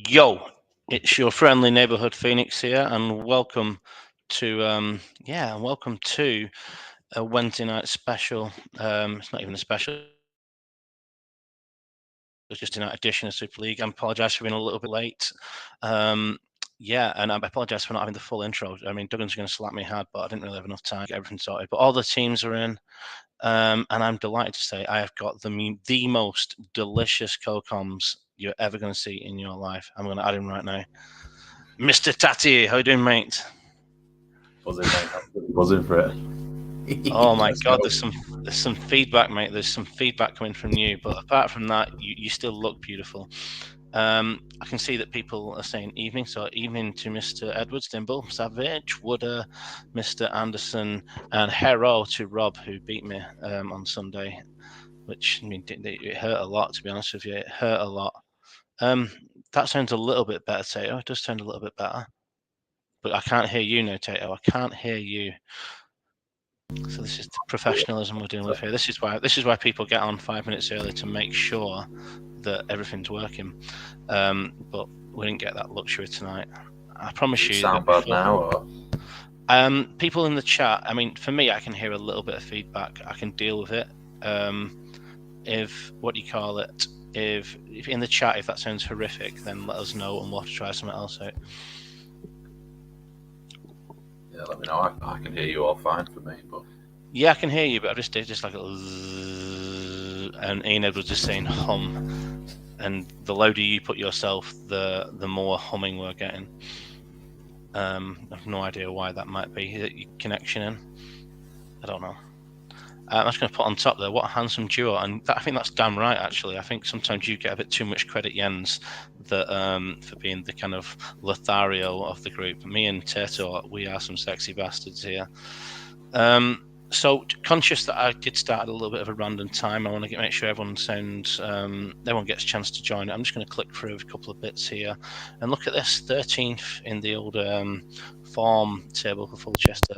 Yo, it's your friendly neighborhood Phoenix here, and welcome to a Wednesday night special. It's not even a special; it's just a night edition of Super League. I apologise for being a little bit late. And I apologise for not having the full intro. I mean, Duggan's going to slap me hard, but I didn't really have enough time to get everything sorted. But all the teams are in, and I'm delighted to say I have got the most delicious co-coms you're ever going to see in your life. I'm going to add him right now. Mr. Tati, how you doing, mate? Buzzing for it. Oh my God, there's some feedback, mate. There's some feedback coming from you, but apart from that, you still look beautiful. I can see that people are saying evening, so evening to Mr. Edwards, Dimble, Savage, Wooder, Mr. Anderson, and hello to Rob, who beat me on Sunday, which I mean it hurt a lot, to be honest with you. It hurt a lot. That sounds a little bit better, Tato. It does sound a little bit better. But I can't hear you now, Tato. I can't hear you. So this is the professionalism we're dealing with here. This is why people get on 5 minutes early to make sure that everything's working. But we didn't get that luxury tonight. I promise you. Sound bad now? Or? People in the chat. I mean, for me, I can hear a little bit of feedback. I can deal with it. If in the chat, if that sounds horrific, then let us know and we'll have to try something else out. Yeah, let me know. I can hear you all fine for me, but yeah, I can hear you, but I just did just like a and Ian Edwards just saying hum, and the louder you put yourself, the more humming we're getting. I have no idea why that might be. Your connection in, I don't know. I'm just going to put on top there, what a handsome duo, and I think that's damn right. Actually, I think sometimes you get a bit too much credit, Jens, that for being the kind of Lothario of the group. Me and Tato, we are some sexy bastards here. So conscious that I did start at a little bit of a random time, I want to make sure everyone gets a chance to join. I'm just going to click through a couple of bits here and look at this 13th in the old form table for Fulchester.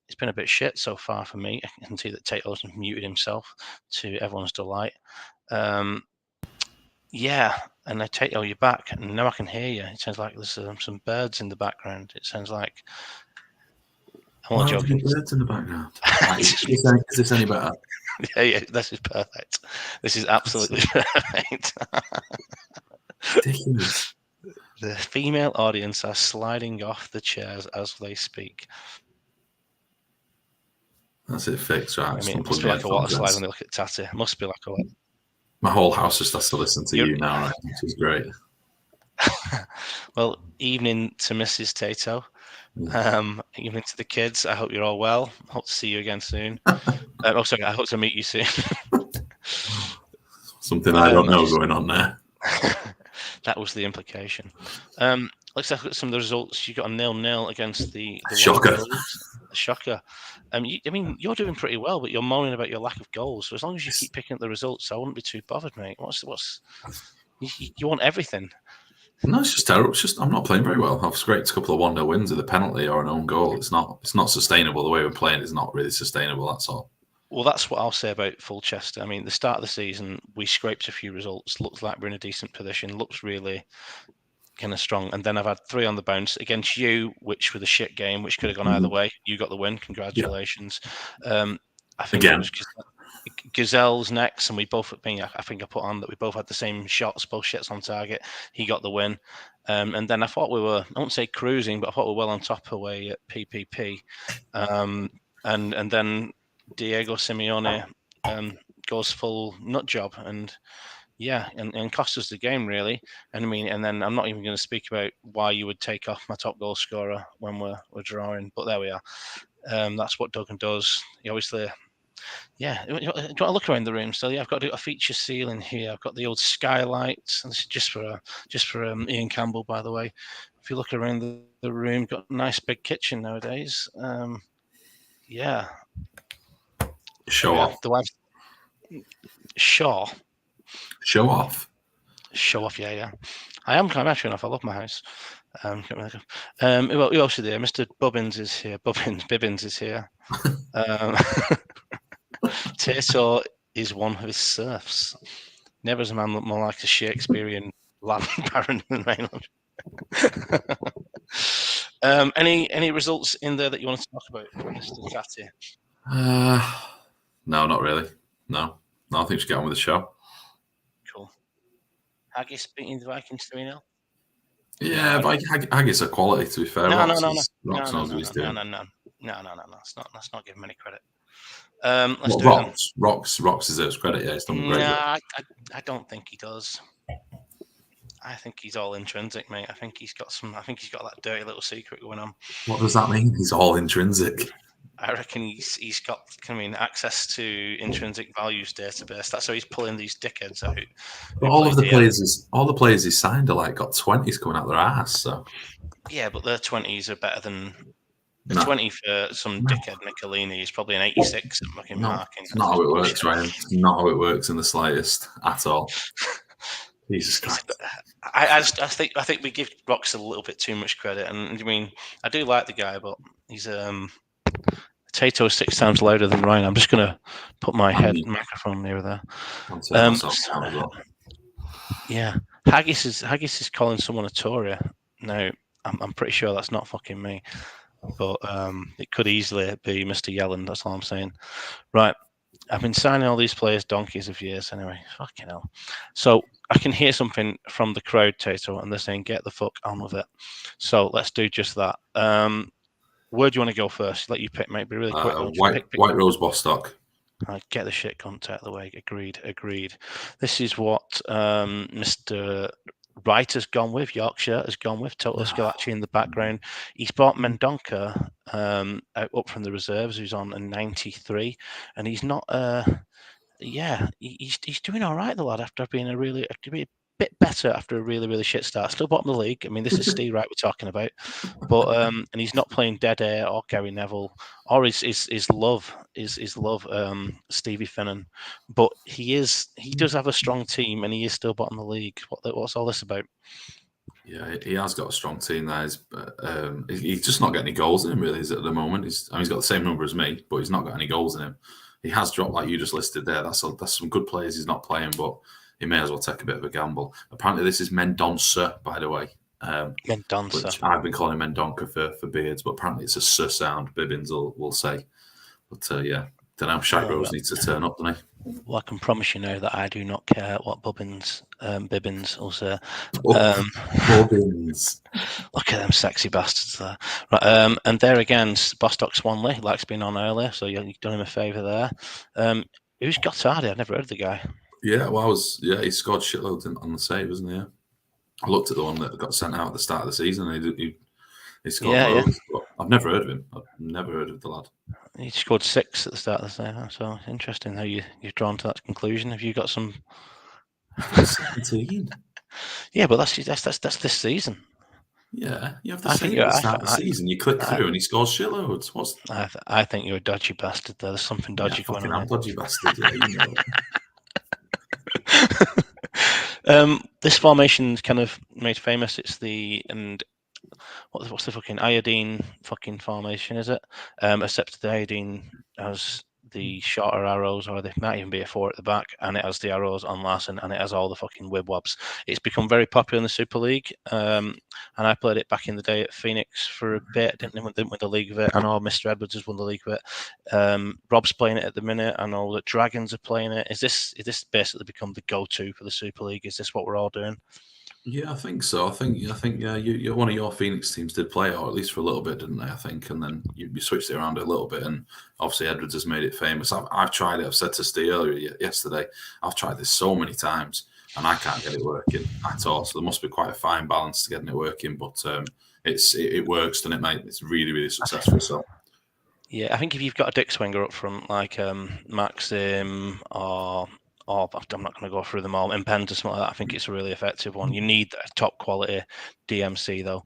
It's been a bit shit so far for me. I can see that Tato's muted himself to everyone's delight. Yeah, and Tato, you're back, and now I can hear you. It sounds like there's some birds in the background. It sounds like. I'm not joking. Birds in the background. Is this any better? Yeah, this is perfect. This is absolutely perfect. Ridiculous. The female audience are sliding off the chairs as they speak. That's it fixed, right? I mean, it must be like a water slide when they look at Tati. It must be like a. My whole house just has to listen to you now, right? Which is great. Well, evening to Mrs. Tato. Evening to the kids. I hope you're all well. Hope to see you again soon. Sorry, I hope to meet you soon. Something I don't know going on there. That was the implication. Let's look at some of the results. You got a 0-0 against the Shocker. Shocker. I mean, you're doing pretty well, but you're moaning about your lack of goals. So as long as you keep picking up the results, I wouldn't be too bothered, mate. You want everything? No, it's just terrible. It's just I'm not playing very well. I've scraped a couple of 1-0 wins with a penalty or an own goal. It's not sustainable. The way we're playing is not really sustainable. That's all. Well, that's what I'll say about Fulchester. I mean, the start of the season, we scraped a few results. Looks like we're in a decent position. Looks really kind of strong. And then I've had 3 on the bounce against you, which was a shit game, which could have gone either way. You got the win. Congratulations. Yeah. I think again. It was Gazelle's next, and we both. I think I put on that we both had the same shots, both shots on target. He got the win, and then I thought we were. I won't say cruising, but I thought we were well on top away at PPP, and then Diego Simeone goes full nut job, and cost us the game really. And I mean, and then I'm not even going to speak about why you would take off my top goal scorer when we're drawing, but there we are. That's what Duggan does. He obviously. Yeah, do you want to look around the room? So I've got a feature ceiling here. I've got the old skylights, and this is just for Ian Campbell, by the way. If you look around the room, got a nice big kitchen nowadays. Yeah. Show off. The wife. Show off. Show off. Yeah. I am kind of actually enough. I love my house. Who else is there? Mr. Bibbins is here. Bibbins is here. Tato is one of his serfs. Never has a man looked more like a Shakespearean Land Baron in the mainland. Any results in there that you want to talk about, Mr. Chatty? No, not really. No, I think we should get on with the show. Cool. Haggis beating the Vikings 3-0. Yeah, but Haggis are quality. To be fair, No. Rox knows what he's doing. No. Let's not give him any credit. Rox deserves credit. Yeah, he's done great. No, I don't think he does. I think he's all intrinsic, mate. I think he's got that dirty little secret going on. What does that mean? He's all intrinsic. I reckon he's got access to intrinsic values database. That's how he's pulling these dickheads out. But all the players he signed are got 20s coming out their ass. So yeah, but their 20s are better than the 20 for some dickhead Nicolini is probably an 86 at fucking marking. It's not how it works, Ryan. It's not how it works in the slightest at all. Jesus Christ. I think we give Rox a little bit too much credit, and I mean I do like the guy, but he's Tato 6 times louder than Ryan. I'm just gonna put my microphone near there. Yeah, Haggis is calling someone a Tory. Now I'm pretty sure that's not fucking me, but it could easily be Mr. Yellen. That's all I'm saying. Right, I've been signing all these players donkeys of years anyway. Fucking hell. So I can hear something from the crowd, Tato, and they're saying, get the fuck on with it. So let's do just that. Where do you want to go first? Let you pick, mate. Be really quick. White Rose Bostock. Get the shit cunt out of the way. Agreed. This is what Mr. Wright has gone with. Yorkshire has gone with. Total Scalacci in the background. He's bought Mendonca up from the reserves, who's on a 93, and he's not. He's doing all right, the lad, after being a bit better after a really, really shit start. Still bottom of the league. I mean, this is Steve Wright we're talking about, but and he's not playing Dead Air or Gary Neville or his love Stevie Finnan, but he does have a strong team and he is still bottom of the league. What's all this about? Yeah, he has got a strong team there. He's just not getting any goals in him, really, at the moment. He's got the same number as me, but he's not got any goals in him. He has dropped, like you just listed there. That's some good players he's not playing, but he may as well take a bit of a gamble. Apparently, this is Mendonca, by the way. Mendonca. Which I've been calling him Mendonca for beards, but apparently it's a "s" sound. Bibbins will say. But yeah, don't know. Shite Rose needs to turn up, doesn't he? Well, I can promise you now that I do not care what Bibbins will say. Bobbins. Look at them sexy bastards there. Right, and there again, Bostock Swanley, like's been on earlier, so you've done him a favour there. Who's Gotardi? I've never heard of the guy. Yeah, well, he scored shitloads on the save, wasn't he? Yeah. I looked at the one that got sent out at the start of the season. He scored loads. Yeah. I've never heard of him. I've never heard of the lad. He scored 6 at the start of the season. So interesting how you've drawn to that conclusion. Have you got some? 17. Yeah, but that's this season. Yeah, you have the same at the start of the season. You click through and he scores shitloads. I think you're a dodgy bastard. There's something dodgy going on. I'm a dodgy bastard. Yeah, you know. This formation's kind of made famous. It's what's the fucking iodine fucking formation, is it? Except the iodine has the shorter arrows, or there might even be a 4 at the back, and it has the arrows on Larson, and it has all the fucking wibwabs. It's become very popular in the Super League, and I played it back in the day at Phoenix for a bit. Didn't win the league of it. I know Mr. Edwards has won the league of it. Rob's playing it at the minute. I know that Dragons are playing it. Is this basically become the go-to for the Super League? Is this what we're all doing? Yeah, I think so. I think you one of your Phoenix teams did play it, or at least for a little bit, didn't they? I think, and then you switched it around a little bit, and obviously Edwards has made it famous. I've tried it. I've said to Steve earlier yesterday, I've tried this so many times, and I can't get it working at all. So there must be quite a fine balance to getting it working, but it works, doesn't it, mate? It's really, really successful. So yeah, I think if you've got a dick swinger up front like Maxim or I'm not going to go through them all, Impend or something like that, I think it's a really effective one. You need a top quality DMC though.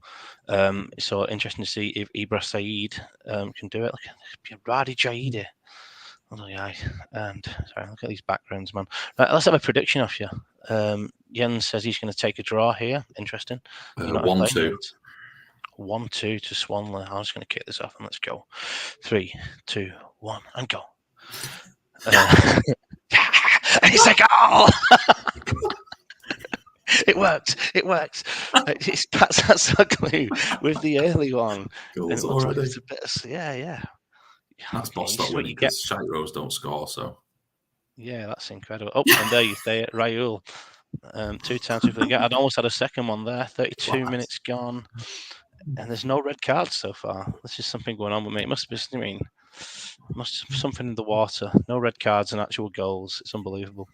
So interesting to see if Ibra Saeed can do it. Like Radi Jaidi. Oh yeah, and sorry, look at these backgrounds, man. Right, let's have a prediction off you. Jens says he's going to take a draw here. Interesting. 1-2. 1-2 to Swanley. I'm just going to kick this off and let's go. 3, 2, 1, and go. It's a goal! It worked. It worked. That's ugly with the early one. And Goals it looks like already. it's a bit of, yeah. That's Yeah, you Bostock see what winning you get. because Shite Rose don't score. So Yeah, that's incredible. Oh, and there you say it, Raul. 2 times for the game. I'd almost had a second one there. 32 Class. minutes gone, and there's no red cards so far. There's just something going on with me. It must be, must be something in the water. No red cards and actual goals. It's unbelievable.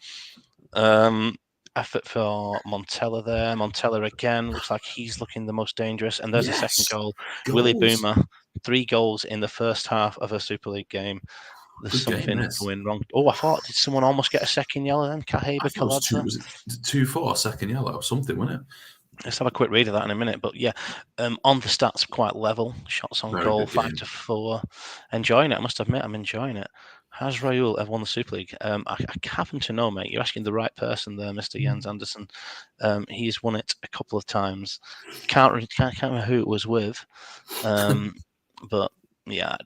Effort for Montella there. Montella again looks like he's looking the most dangerous. And there's a second goal. Willie Boomer, 3 goals in the first half of a Super League game. There's Good something game, going wrong. Oh, I thought, did someone almost get a second yellow then? Kaheba Kaladze? Was it 2-4, second yellow or something, wasn't it? Let's have a quick read of that in a minute. But yeah, on the stats, quite level. Shots on Very goal, good game. 5-4. Enjoying it, I must admit, I'm enjoying it. Has Raul ever won the Super League? I happen to know, mate. You're asking the right person there, Mr. Jens Anderson. He's won it a couple of times. Can't remember who it was with. But yeah,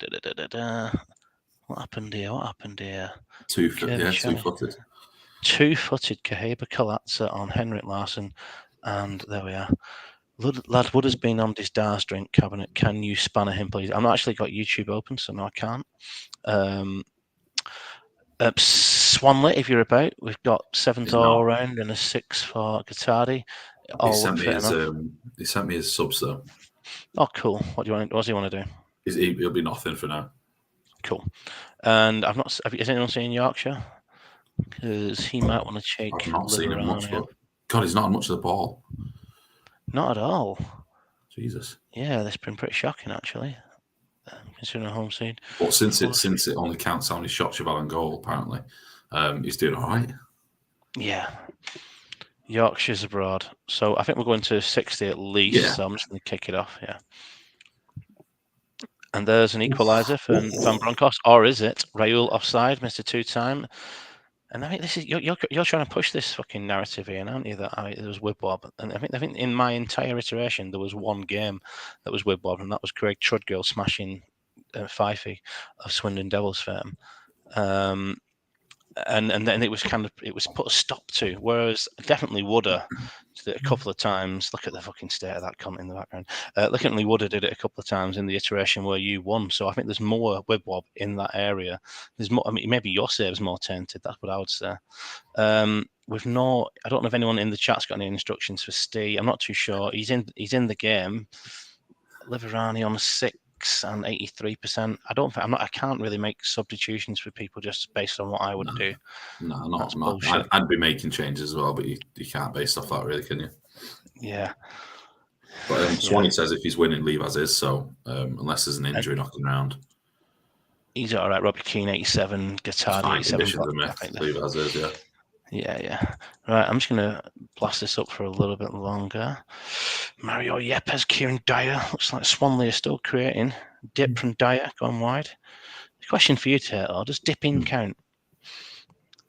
What happened here? Two-footed. Two-footed Kaheba Kaladze on Henrik Larsson. And there we are. Lad Wood has been on his Dars drink cabinet. Can you spanner him, please? I've not actually got YouTube open, so no, I can't. Swanlit, if you're about, we've got 7th all round and a 6 for Guattari. He sent me his subs though. Oh, cool. What does he want to do? He'll be nothing for now. Cool. And has anyone seen Yorkshire? Because he might want to check. I've not seen him much, but God, he's not had much of the ball. Not at all. Jesus. Yeah, that's been pretty shocking actually. Considering a home seed. But since it only counts how many shots you've had on goal, apparently, he's doing all right. Yeah. Yorkshire's abroad. So I think we're going to 60 at least. Yeah. So I'm just going to kick it off. Yeah. And there's an equaliser for Van Bronckhorst, or is it Raul offside, Mr. 2-time? And I think this is you're trying to push this fucking narrative here, aren't you? That there was Wibwob, and I think in my entire iteration there was one game that was Wibwob, and that was Craig Trudgill smashing Fifey of Swindon Devils firm. And then it was put a stop to. Whereas definitely Woodder did it a couple of times. Look at the fucking state of that cunt in the background. Definitely Woodder did it a couple of times in the iteration where you won. So I think there's more Wibwob in that area. There's more. I mean, maybe your save's more tainted. That's what I would say. I don't know if anyone in the chat's got any instructions for Steve. I'm not too sure. He's in the game. Liverani on 6. And 83%. I can't really make substitutions for people just based on what I would do. No, not. I'd be making changes as well, but you can't base off that, really, can you? Yeah. But Swanee says if he's winning, leave as is. So unless there's an injury knocking around, he's all right. Robbie Keane 87, Guattari 87. Leave as is. Yeah. Yeah. Right, I'm just going to blast this up for a little bit longer. Mario Yepes, Kieran Dyer. Looks like Swanley is still creating. Dip from Dyer, going wide. The question for you, Taylor, does dipping count?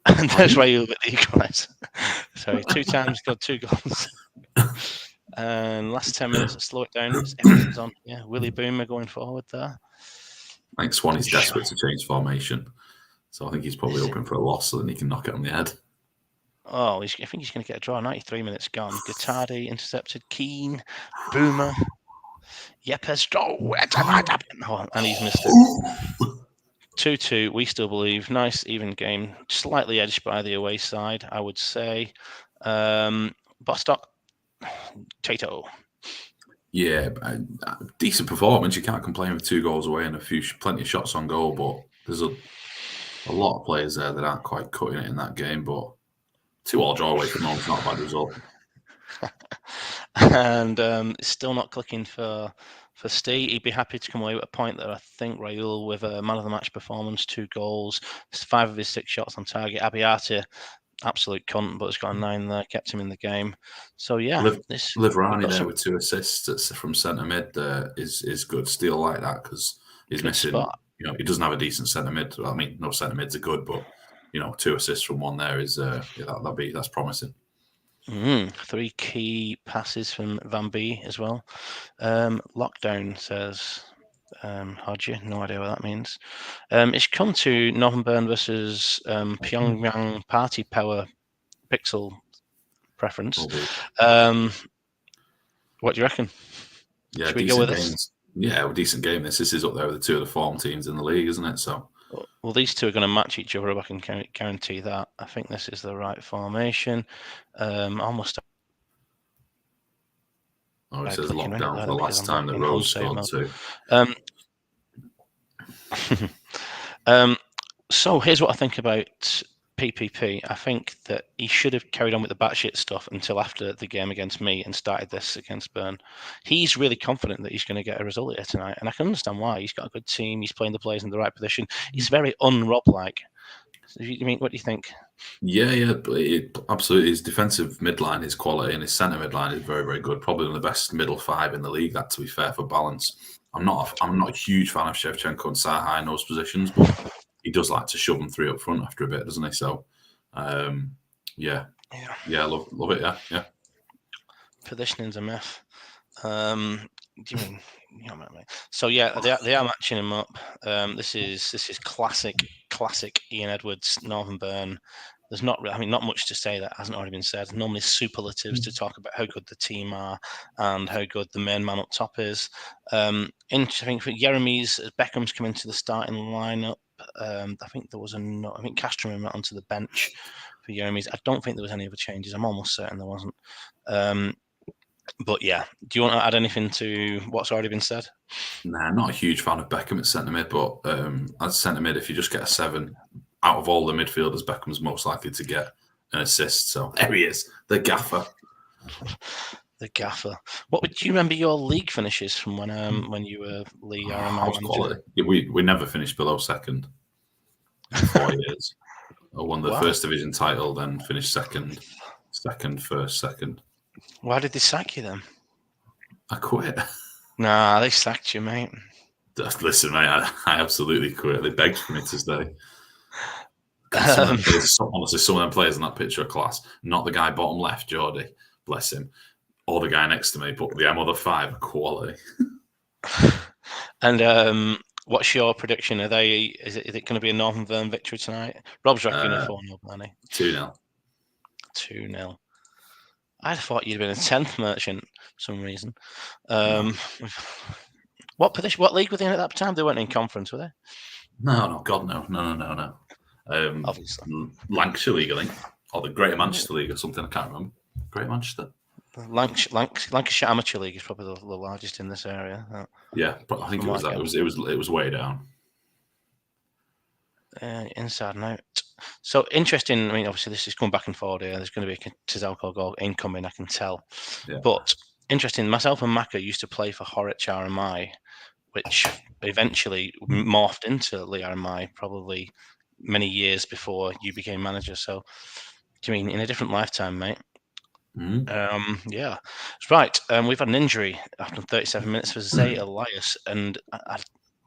And there's Raul with the equaliser. Sorry, 2 times, got 2 goals. And last 10 minutes, slow it down. Everything's on. Yeah, Willie Boomer going forward there. I think Swanee's desperate to change formation. So I think he's probably hoping for a loss so that he can knock it on the head. Oh, I think he's going to get a draw. 93 minutes gone. Guattari intercepted. Keane, Boomer, Yepes. And he's missed it. 2-2. We still believe. Nice, even game. Slightly edged by the away side, I would say. Bostock, Tato. Yeah, decent performance. You can't complain with 2 goals away and plenty of shots on goal. But there's a lot of players there that aren't quite cutting it in that game. But 2-2 draw away from home is not a bad result. And still not clicking for Steve. He'd be happy to come away with a point there. I think Raul with a man of the match performance, 2 goals, 5 of his 6 shots on target. Abiati, absolute cunt, but has got a 9 there, kept him in the game. So yeah, Liverani there with 2 assists from centre mid is good. Still like that because he's missing. Spot. He doesn't have a decent centre mid. I mean, no centre mids are good, but 2 assists from 1 there is that's promising. 3 key passes from Van B as well. Lockdown says Hodge, no idea what that means. It's come to Northern Burn versus Pyongyang Party Power Pixel preference. Albeit. What do you reckon? Yeah, Should we go with decent this? games. Yeah, a decent game. This is up there with the two of the form teams in the league, isn't it? So Well, these two are going to match each other. I can guarantee that. I think this is the right formation. Almost. it Right, says clicking locked right down there for the because last I'm time back that in home Rose save scored mode. two. So here's what I think about PPP. I think that he should have carried on with the batshit stuff until after the game against me and started this against Burn. He's really confident that he's going to get a result here tonight, and I can understand why. He's got a good team. He's playing the players in the right position. He's very un-Rob-like. So, you mean, what do you think? Yeah, but absolutely. His defensive midline is quality, and his centre midline is very, very good. Probably one of the best middle five in the league. That, to be fair, for balance. I'm not a huge fan of Shevchenko and Saha in those positions, but he does like to shove them three up front after a bit, doesn't he? So, yeah, love it. Yeah. Positioning's a myth. Do you mean? So yeah, they are matching him up. This is classic Ian Edwards, Northern Burn. There's not much to say that hasn't already been said. Normally superlatives to talk about how good the team are and how good the main man up top is. Interesting for Jeremy's, Beckham's come into the starting lineup. I think there was I think Castro went onto the bench for Jeremy's. I don't think there was any other changes. I'm almost certain there wasn't. But yeah, do you want to add anything to what's already been said? Nah, not a huge fan of Beckham at centre mid, but as centre mid, if you just get a 7 out of all the midfielders, Beckham's most likely to get an assist. So there he is, the gaffer. The gaffer. What would you remember your league finishes from when you were Lee RMI manager? Quality. We never finished below second in 4 years. I won the first division title, then finished second, first, second. Why did they sack you then? I quit. Nah, they sacked you, mate. Listen, mate, I absolutely quit. They begged for me to stay. Honestly, some of them players in that picture are class. Not the guy bottom left, Geordie, bless him, or the guy next to me, but the other 5 are quality. And what's your prediction? Is it going to be a Northern Burn victory tonight? Rob's reckoning a 4-0, Manny. 2-0. 2-0. I thought you'd been a 10th merchant for some reason. What position? What league were they in at that time? They weren't in conference, were they? No, God, no. Obviously, Lancashire League, I think, or the Greater Manchester League, or something. I can't remember. Greater Manchester. Lancashire Amateur League is probably the largest in this area. Yeah, I think it was that. It was way down. Inside and out. So interesting. I mean, obviously, this is going back and forward here. There's going to be a Tizalco goal incoming, I can tell. Yeah. But interesting. Myself and Maka used to play for Horwich RMI, which eventually morphed into Lee RMI probably many years before you became manager. So, do you mean in a different lifetime, mate? Yeah, right. We've had an injury after 37 minutes for Zay Elias, and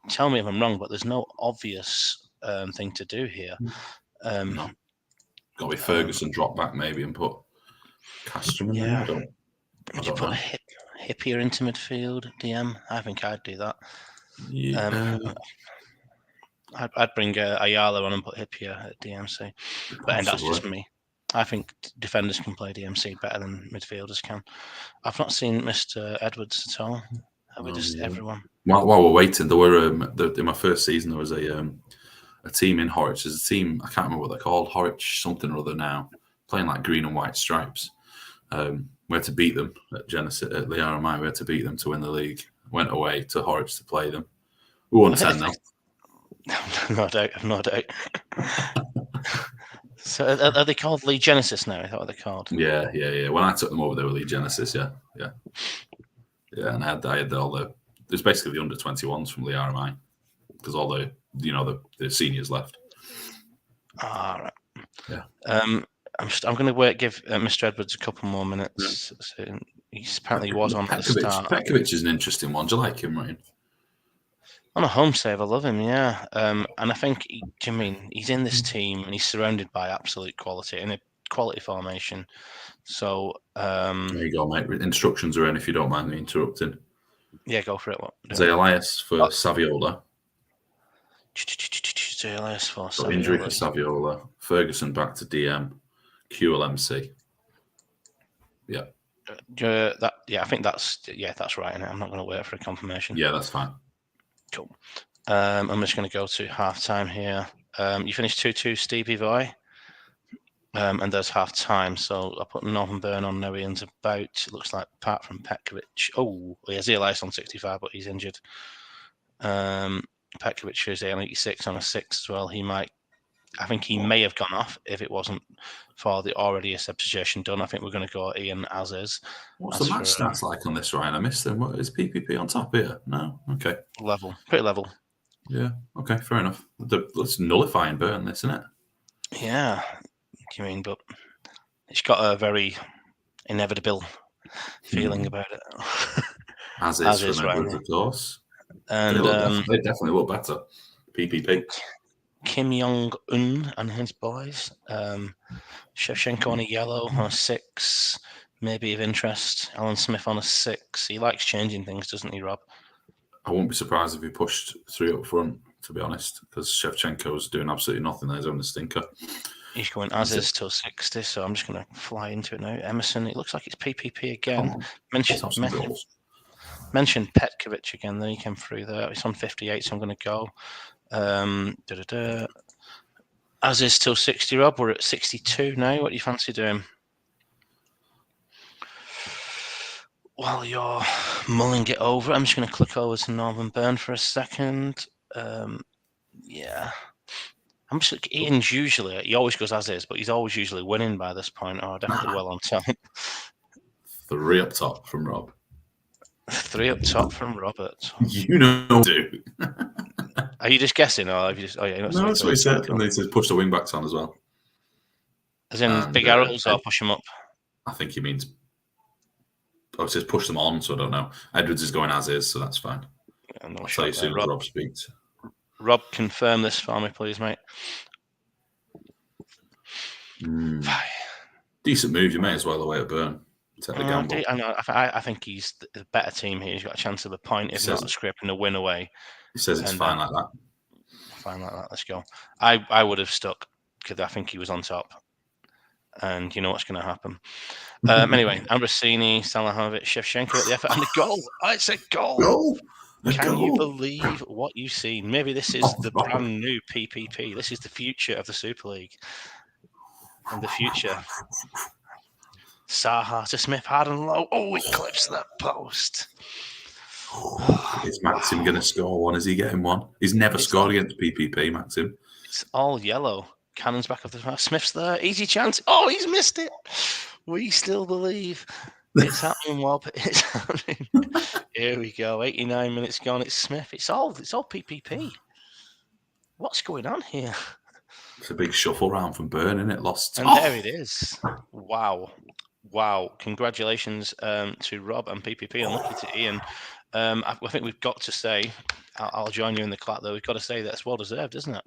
tell me if I'm wrong, but there's no obvious thing to do here. No. Got to be Ferguson drop back maybe and put Castro in there. Would you put a Hippier into midfield, DM? I think I'd do that. Yeah. I'd bring Ayala on and put Hippier at DMC, but that's just me. I think defenders can play DMC better than midfielders can. I've not seen Mr. Edwards at all. Have we just everyone? While we're waiting, there were in my first season there was a team in Horwich. There's a team, I can't remember what they're called, Horwich something or other now, playing like green and white stripes. We had to beat them at Genesis at the RMI. We had to beat them to win the league. Went away to Horwich to play them. We won 10-0. No doubt. So are they called League Genesis now? Is that what they're called? Yeah. When I took them over, they were League Genesis. Yeah. And I had all the. It was basically the under 21s from the RMI because all the the seniors left. All right. Yeah. I'm going to give Mr. Edwards a couple more minutes. Yeah. So he was on at the start. Petkovic is an interesting one. Do you like him, Ryan? On a home save, I love him, yeah. And I think, he's in this team and he's surrounded by absolute quality in a quality formation. So there you go, mate. Instructions are in if you don't mind me interrupting. Yeah, go for it. Zay Elias for Saviola. Zay Elias for Saviola. Injury for Saviola. Ferguson back to DM. QLMC. Yeah. I think that's right. I'm not going to wait for a confirmation. Yeah, that's fine. Cool. I'm just going to go to half time here. You finished 2-2, Stevie Boy. And there's half time, so I put Northern Burn on now. Ian's about. It looks like apart from Petkovic. Oh, he has Elias on 65, but he's injured. Petkovic is on 86 on a 6 as well. I think he may have gone off if it wasn't for the already a substitution done. I think we're going to go Ian as is. What's the match stats like on this, Ryan? I missed them. What is PPP on top here? No? Okay. Level. Pretty level. Yeah. Okay, fair enough. Let's nullify and burn this, isn't it? Yeah. What do you mean? But it's got a very inevitable feeling about it. As is from Edwards, of course. And they definitely look better. PPP. Kim Jong-un and his boys. Shevchenko on a yellow on a 6, maybe of interest. Alan Smith on a 6. He likes changing things, doesn't he, Rob? I wouldn't be surprised if he pushed 3 up front, to be honest, because Shevchenko's doing absolutely nothing there. He's on the stinker. He's going as is till 60, so I'm just going to fly into it now. Emerson, it looks like it's PPP again. Mentioned Petkovic again, then he came through there. It's on 58, so I'm going to go. As is till 60, Rob. We're at 62 now. What do you fancy doing? While you're mulling it over, I'm just going to click over to Northern Burn for a second. Yeah. I'm just Ian's usually, he always goes as is, but he's always usually winning by this point, or definitely well on top. 3 up top from Rob. 3 up top from Robert. You know, dude. Are you just guessing, or have you just? Oh yeah, no, that's what he said. And they said push the wing backs on as well. As in big arrows, or push them up. I think he means. Oh, it says push them on, so I don't know. Edwards is going as is, so that's fine. Yeah, no, I'll tell you soon as Rob speaks. Rob, confirm this for me, please, mate. Decent move. You may as well away at Burn. Take the gamble. I think he's the better team here. He's got a chance of a point, if not scraping a win away. He says it's fine like that. Fine like that. Let's go. I would have stuck because I think he was on top. And you know what's going to happen. Anyway, Ambrosini, Salahovic, Shevchenko at the effort, and the goal. Oh, it's a goal. Can you believe what you've seen? Maybe this is the brand new PPP. This is the future of the Super League. And the future. Saha to Smith, hard and low. Oh, it clips that post. Is Maxim going to score one? Is he getting one? He's never scored against PPP, Maxim. It's all yellow. Cannon's back of the pass. Smith's there. Easy chance. Oh, he's missed it. We still believe. It's happening, Wob. It's happening. Here we go. 89 minutes gone. It's Smith. It's all PPP. What's going on here? It's a big shuffle round from Burn, isn't it? Lost. And there it is. Wow. Congratulations to Rob and PPP, and lucky to Ian. I think we've got to say, I'll join you in the clap though. We've got to say that's well deserved, isn't it?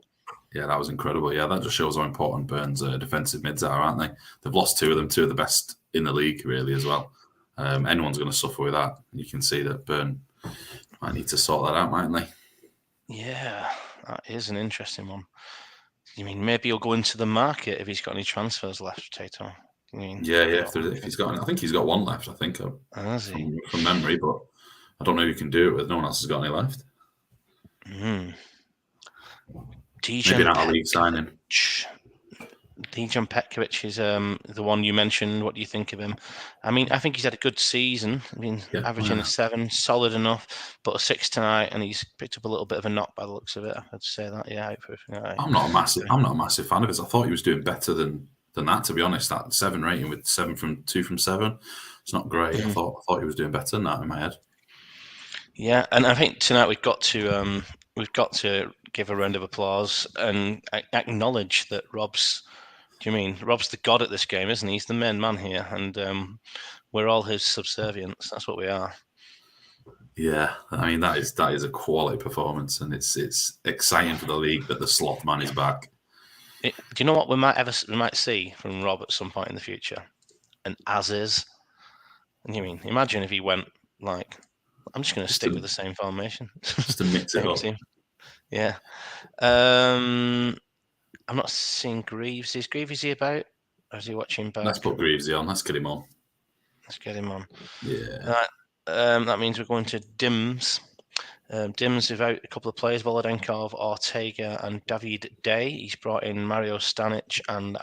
Yeah, that was incredible. Yeah, that just shows how important Burn's defensive mids are, aren't they? They've lost 2 of them, 2 of the best in the league, really, as well. Anyone's going to suffer with that. You can see that Burn might need to sort that out, mightn't they? Yeah, that is an interesting one. You mean maybe he'll go into the market if he's got any transfers left, Tato? Yeah. If he's got, I think he's got 1 left. I think from memory, but I don't know who you can do it with. No one else has got any left. Maybe not a league signing. Dejan Petkovic is the one you mentioned. What do you think of him? I mean, I think he's had a good season. I mean, averaging a 7, solid enough, but a 6 tonight, and he's picked up a little bit of a knock by the looks of it. I'd say that. Yeah, I'm not a massive fan of his. I thought he was doing better than that. To be honest, that 7 rating with 2 from 7, it's not great. I thought he was doing better than that in my head. Yeah, and I think tonight we've got to give a round of applause and acknowledge that Rob's the god at this game, isn't he? He's the main man here, and we're all his subservients. That's what we are. Yeah, I mean that is a quality performance, and it's exciting for the league that the sloth man is back. Do you know what we might see from Rob at some point in the future? An as is. And you mean, imagine if he went like, I'm just going to stick with the same formation, just to mix it up. Yeah. I'm not seeing Greaves. Is Greaves about? Or is he watching back? Let's put Greavesy on. Let's get him on. Let's get him on. Yeah. Right. That means we're going to Dims. Dims without a couple of players, Volodenkov, Ortega, and David Day. He's brought in Mario Stanic and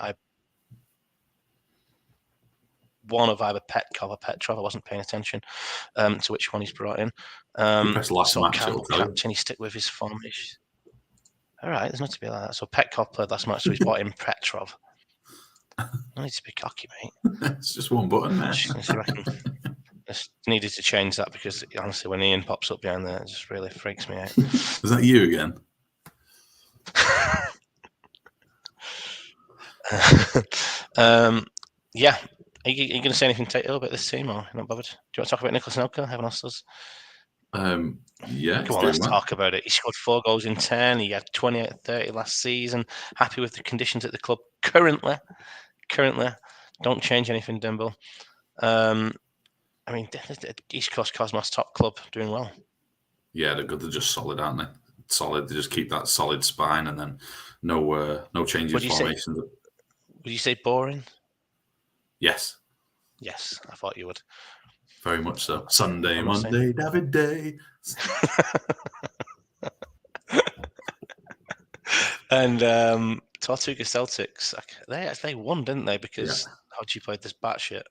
one of either Petkov or Petrov. I wasn't paying attention to which one he's brought in. You press last match, Campbell it'll tell you. captain, he stick with his formation. All right, there's not to be like that. So Petkov played last match, so he's brought in Petrov. I need to be cocky, mate. It's just one button there. Just needed to change that because honestly, when Ian pops up behind there, it just really freaks me out. Is that you again? Yeah. Are you going to say anything about this team, or not bothered? Do you want to talk about Nicholas Anelka? Heaven asked us. Yeah. Come on, let's talk about it. He scored 4 goals in 10. He had 28-30 last season. Happy with the conditions at the club currently. Don't change anything, Dimble. I mean, East Coast Cosmos top club, doing well. Yeah, they're good. They're just solid, aren't they? Solid. They just keep that solid spine, and then no changes in formations. Would you say boring? Yes. Yes, I thought you would. Very much so. Sunday, Monday, David Day. And Tortuga Celtics, they won, didn't they? Because Hodgie played this batshit.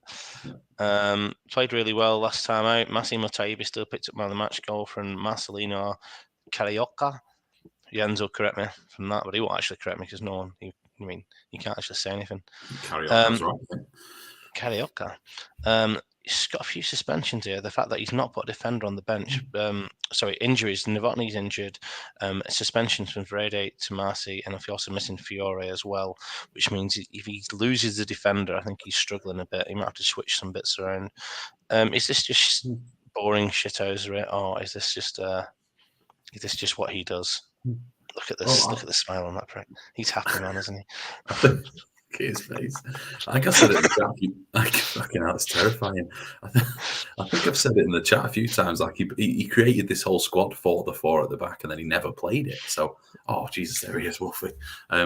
Played really well last time out. Massimo Taibi still picked up man of the match goal from Marcelino Carioca. Jens will correct me from that, but he won't actually correct me because no one. You can't actually say anything. Carioca's right. Carioca. He's got a few suspensions here. The fact that he's not put a defender on the bench. Injuries. Novotny's injured. Suspensions from Vrede to Marcy, and if you're also missing Fiore as well, which means if he loses the defender, I think he's struggling a bit. He might have to switch some bits around. Is this just boring shithousery, or is this just what he does? Look at this. Look at the smile on that prick. He's happy, man, isn't he? His face. I think I said it in the chat. Fucking hell, it's terrifying. I think I've said it in the chat a few times. Like he created this whole squad for the 4 at the back, and then he never played it. So, Jesus, there he is, Wolfie.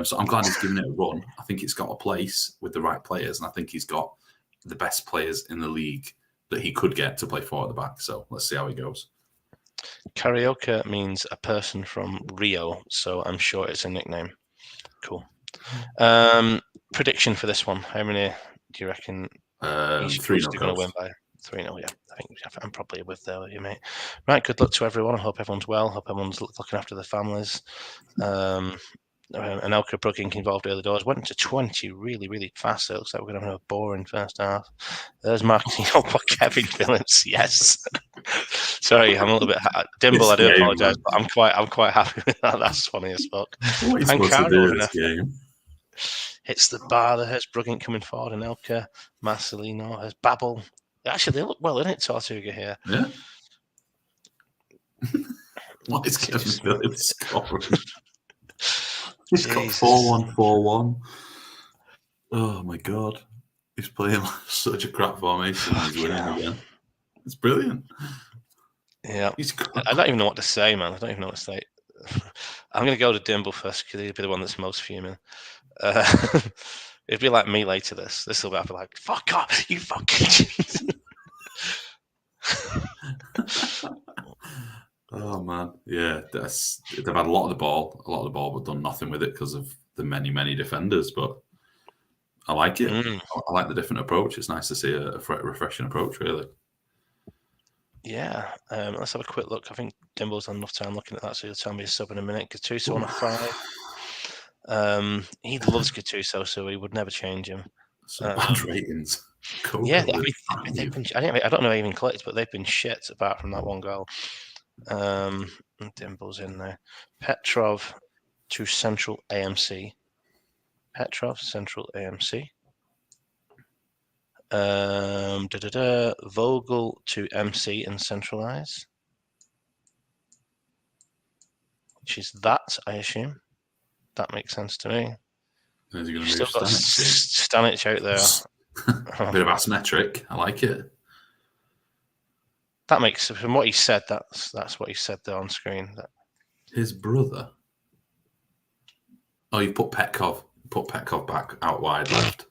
So I'm glad he's given it a run. I think it's got a place with the right players, and I think he's got the best players in the league that he could get to play 4 at the back. So let's see how he goes. Carioca means a person from Rio, so I'm sure it's a nickname. Cool. Prediction for this one. How many do you reckon 3-0 going to win by? 3-0, yeah. I'm probably with you, mate. Right, good luck to everyone. I hope everyone's well. Hope everyone's looking after their families. Anelka Brugink involved early doors. Went into 20 really, really fast. So it looks like we're going to have a boring first half. There's Martino for Kevin Phillips. Yes. Sorry, I'm a little bit Dimble. I do apologise, but I'm quite happy with that. That's funny as fuck. What are you supposed to do in this game? Hits the bar. There's Brugink coming forward. Anelka, Marcelino, there's Babel. Actually, they look well, isn't it, Tortuga here? Yeah. What is Kevin Phillips scoring? He's got 4-1, 4-1. Oh my god. He's playing such a crap formation and he's winning again. It's brilliant. Yeah. I don't even know what to say, man. I don't even know what to say. I'm going to go to Dimble first because he'll be the one that's most fuming. It'd be like me later this. This will be like, fuck off, you fucking... Oh man, yeah, they've had a lot of the ball, but done nothing with it because of the many defenders. But I like it. I like the different approach. It's nice to see a refreshing approach, really. Yeah, let's have a quick look. I think Dimble's had enough time looking at that, so he'll tell me his sub in a minute. Gattuso on a 5. He loves Gattuso, so he would never change him. Bad ratings. Cool. Yeah, they've been. I don't know how even clicked, but they've been shit apart from that one goal. Dimble's in there. Petrov to Central AMC. Central AMC. Vogel to MC and centralize. Which is that, I assume. That makes sense to me. You've still got Stanic out there. A bit of asymmetric. I like it. That makes, from what he said, that's what he said there on screen. His brother. Oh, you put Petkov. Put Petkov back out wide left.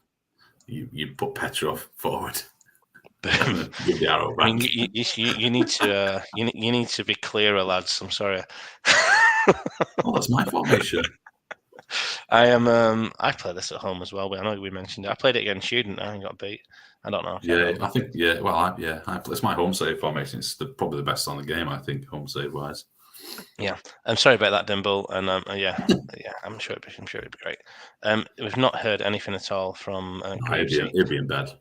You put Petrov forward. Boom. Give the arrow back. I mean, you need to you need to be clearer, lads. I'm sorry. Oh, that's my formation. I am. I play this at home as well. But I know we mentioned it. I played it against you, didn't I? And got beat. I don't know. I can't remember. I think. Yeah. Well, it's my home save formation. It's probably the best on the game. I think home save wise. Yeah, I'm sorry about that, Dimble, and yeah, I'm sure it'd be great. We've not heard anything at all from Greavesy. He'd be in bed.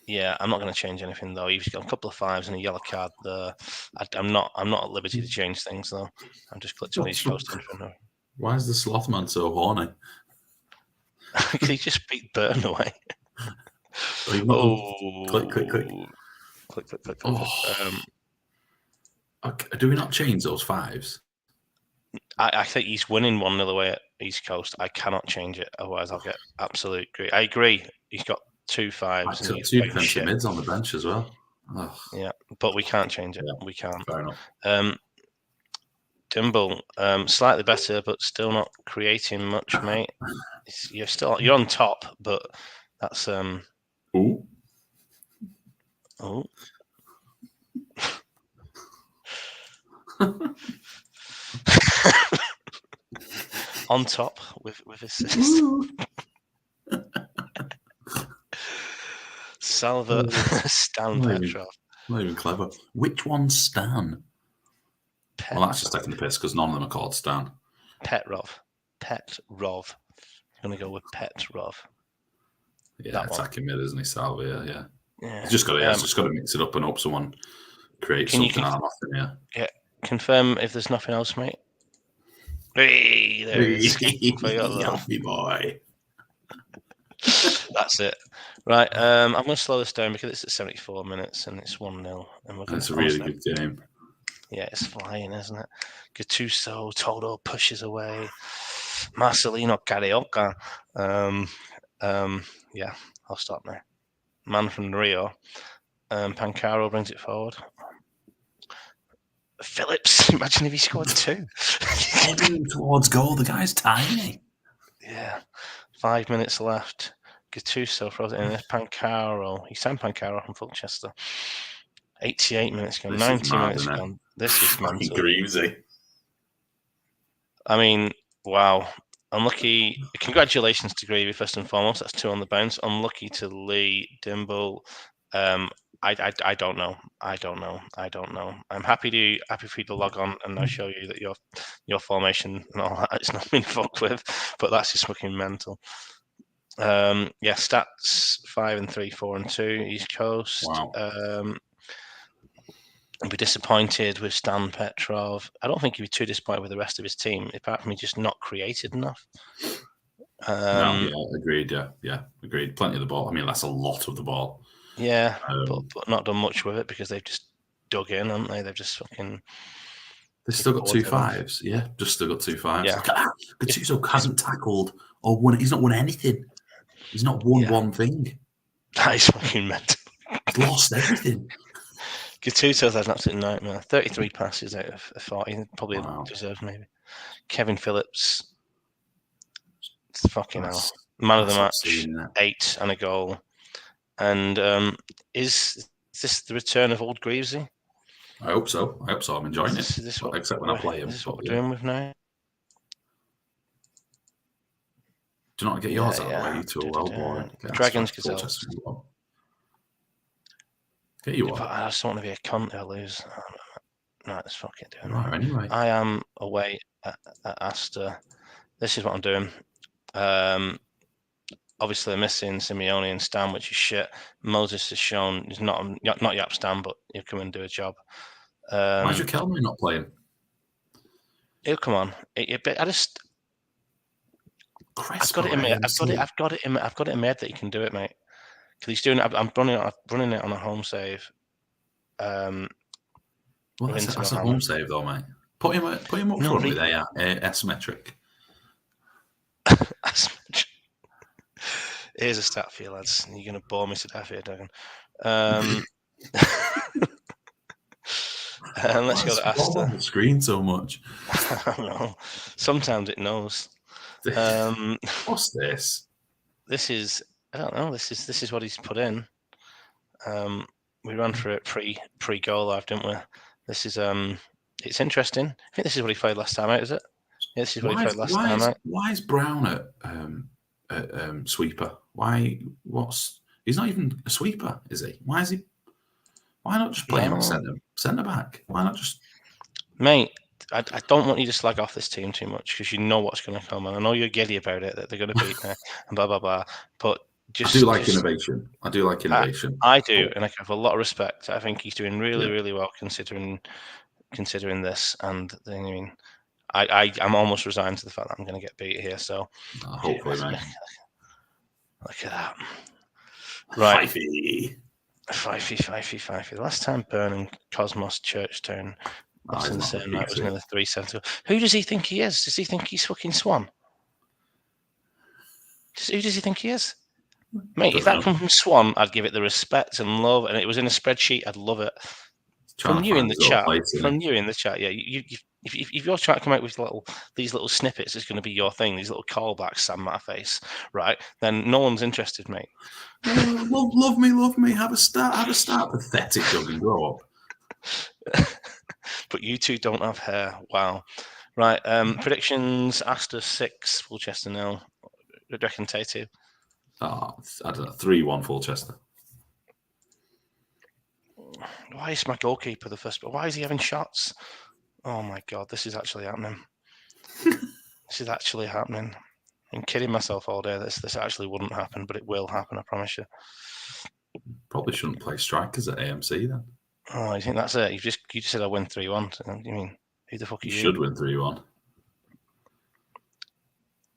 Yeah, I'm not going to change anything though. He's got a couple of 5s and a yellow card there. I'm not at liberty to change things though. I'm just clicked on East Coast info now. Why is the Slothman so horny? He just beat Burn away. Click. Click. Oh. Okay. Do we not change those 5s? I think he's winning 1-0 away at East Coast. I cannot change it, otherwise I'll get absolute grief. I agree. He's got 2 5s. I've got 2 defensive mids on the bench as well. Oh. Yeah, but we can't change it. Yeah, we can't. Fair enough. Dimble, slightly better, but still not creating much, mate. You're on top, but that's Ooh. Oh. On top with assist. Salva Stan Petrov. Not even clever. Which one's Stan? Well, that's just taking the piss because none of them are called Stan. Petrov. I'm going to go with Petrov. Yeah, attacking mid, isn't he, Salva? Yeah. He's just got to mix it up and hope someone creates something out of nothing. Yeah. Confirm if there's nothing else, mate. Hey, there it is. Yumpy boy. That's it. Right, I'm going to slow this down because it's at 74 minutes and it's 1-0. It's a really good game. Yeah, it's flying, isn't it? Gattuso, Toto pushes away. Marcelino Carioca. Yeah, I'll stop now. Man from Rio. Pancaro brings it forward. Phillips, imagine if he scored 2. Heading towards goal, the guy's tiny. Yeah, 5 minutes left. Gattuso throws it in. There's Pancaro. He signed Pancaro from Fulchester. 88 minutes gone. 90 minutes gone. This is mental. Greavesy. I mean, wow. Unlucky. Congratulations to Greavy first and foremost. That's 2 on the bounce. Unlucky to Lee Dimble. I don't know. I'm happy for you to log on and now show you that your formation and all that it's not been fucked with, but that's just fucking mental. Stats 5 and 3, 4 and 2, East Coast. Wow. I'd be disappointed with Stan Petrov. I don't think he'd be too disappointed with the rest of his team, apart from he just not created enough. Agreed. Yeah, agreed. Plenty of the ball. I mean, that's a lot of the ball. Yeah, but not done much with it because they've just dug in, haven't they? They've just fucking. They've still got 2 5s. Yeah, just still got 2 5s. Yeah. Look at that. Gattuso hasn't tackled or won. He's not won anything. He's not won one thing. That is fucking mental. He's lost everything. Gattuso's had an absolute nightmare. 33 passes out of 40. Probably deserves maybe. Kevin Phillips. It's fucking hell. Man of the match. 8 and a goal. And is this the return of old Greavesy? I hope so. I'm enjoying it. Except when I play him. This is what we're doing with now. Do not get yours out of the way. You two are well boring. Dragons Gazelles. Get you on. I just want to be a cunt to lose. No, let's fucking do it. Right, anyway. I am away at Astor. This is what I'm doing. Obviously, I'm missing Simeone and Stan, which is shit. Moses has shown he's not Yap Stan, but he'll come and do a job. Why's your Kelman not playing? He'll come on. I just. I've got it in me. I've got it in my head that he can do it, mate. Because he's doing it. I'm running it on a home save. Well, that's a home save, though, mate. Put him up front with asymmetric. Asymmetric. Here's a stat for you, lads. You're going to bore me to death here, Duggan. Let's go to Astor. On the screen so much. I don't know. Sometimes it knows. What's this? This is. I don't know. This is what he's put in. We ran through it pre goal live, didn't we? This is it's interesting. I think this is what he played last time out, is it? Yeah, this is what he played last time out. Why is Brown at sweeper? He's not even a sweeper, is he? Why not just play him at centre back? Why not just... Mate, I don't want you to slag off this team too much because you know what's going to come. And I know you're giddy about it, that they're going to beat me and blah, blah, blah. But I do like innovation. I do like innovation. I do, and I have a lot of respect. I think he's doing really, really well considering this. And I mean, I'm almost resigned to the fact that I'm going to get beat here. So hopefully, mate. Look at that. Right. Fifey. The last time Burnham, Cosmos, Churchtown lost in the same night was nearly 3-7. Who does he think he is? Does he think he's fucking Swan? Who does he think he is? Mate, if that come from Swan, I'd give it the respect and love, and it was in a spreadsheet, I'd love it. From you in the chat, yeah. If you're trying to come out with these little snippets, it's going to be your thing. These little callbacks, Sam Matterface, right? Then no one's interested, mate. Love me. Have a start. Pathetic, Doug, and grow up. But you two don't have hair. Wow. Right. Predictions: Astor 6, Fulchester 0. What do you reckon, Tato? I don't know. 3-1 Fulchester. Why is my goalkeeper the first? Why is he having shots? Oh my God, this is actually happening. This is actually happening. I'm kidding myself all day. This actually wouldn't happen, but it will happen. I promise you. Probably shouldn't play strikers at AMC then. Oh, I think that's it. You just said I win 3-1. You mean who the fuck are you? You should win 3-1.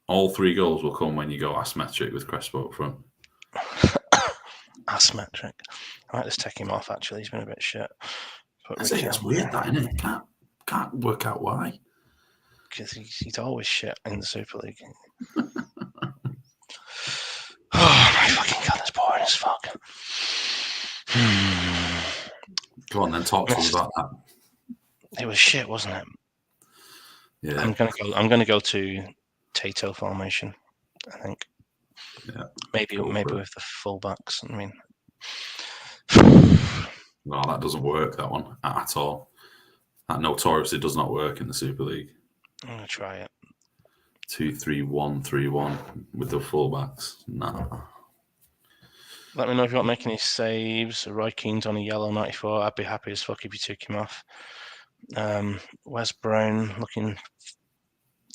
All 3 goals will come when you go asymmetric with Crespo up front. Asymmetric. I might just take him off. Actually, he's been a bit shit. It's weird, that, isn't it? Can't work out why. Because he's always shit in the Super League. Oh my fucking God, that's boring as fuck. Go on then, talk to us about that. It was shit, wasn't it? Yeah. I'm gonna go to Tato formation, I think. Yeah. Maybe with the fullbacks. I mean, no, that doesn't work. That one at all. That notoriously does not work in the Super League. I'm gonna try it. 2-3-1-3-1 with the fullbacks. No. Let me know if you want to make any saves. Roy Keane's on a yellow 94. I'd be happy as fuck if you took him off. Wes Brown looking.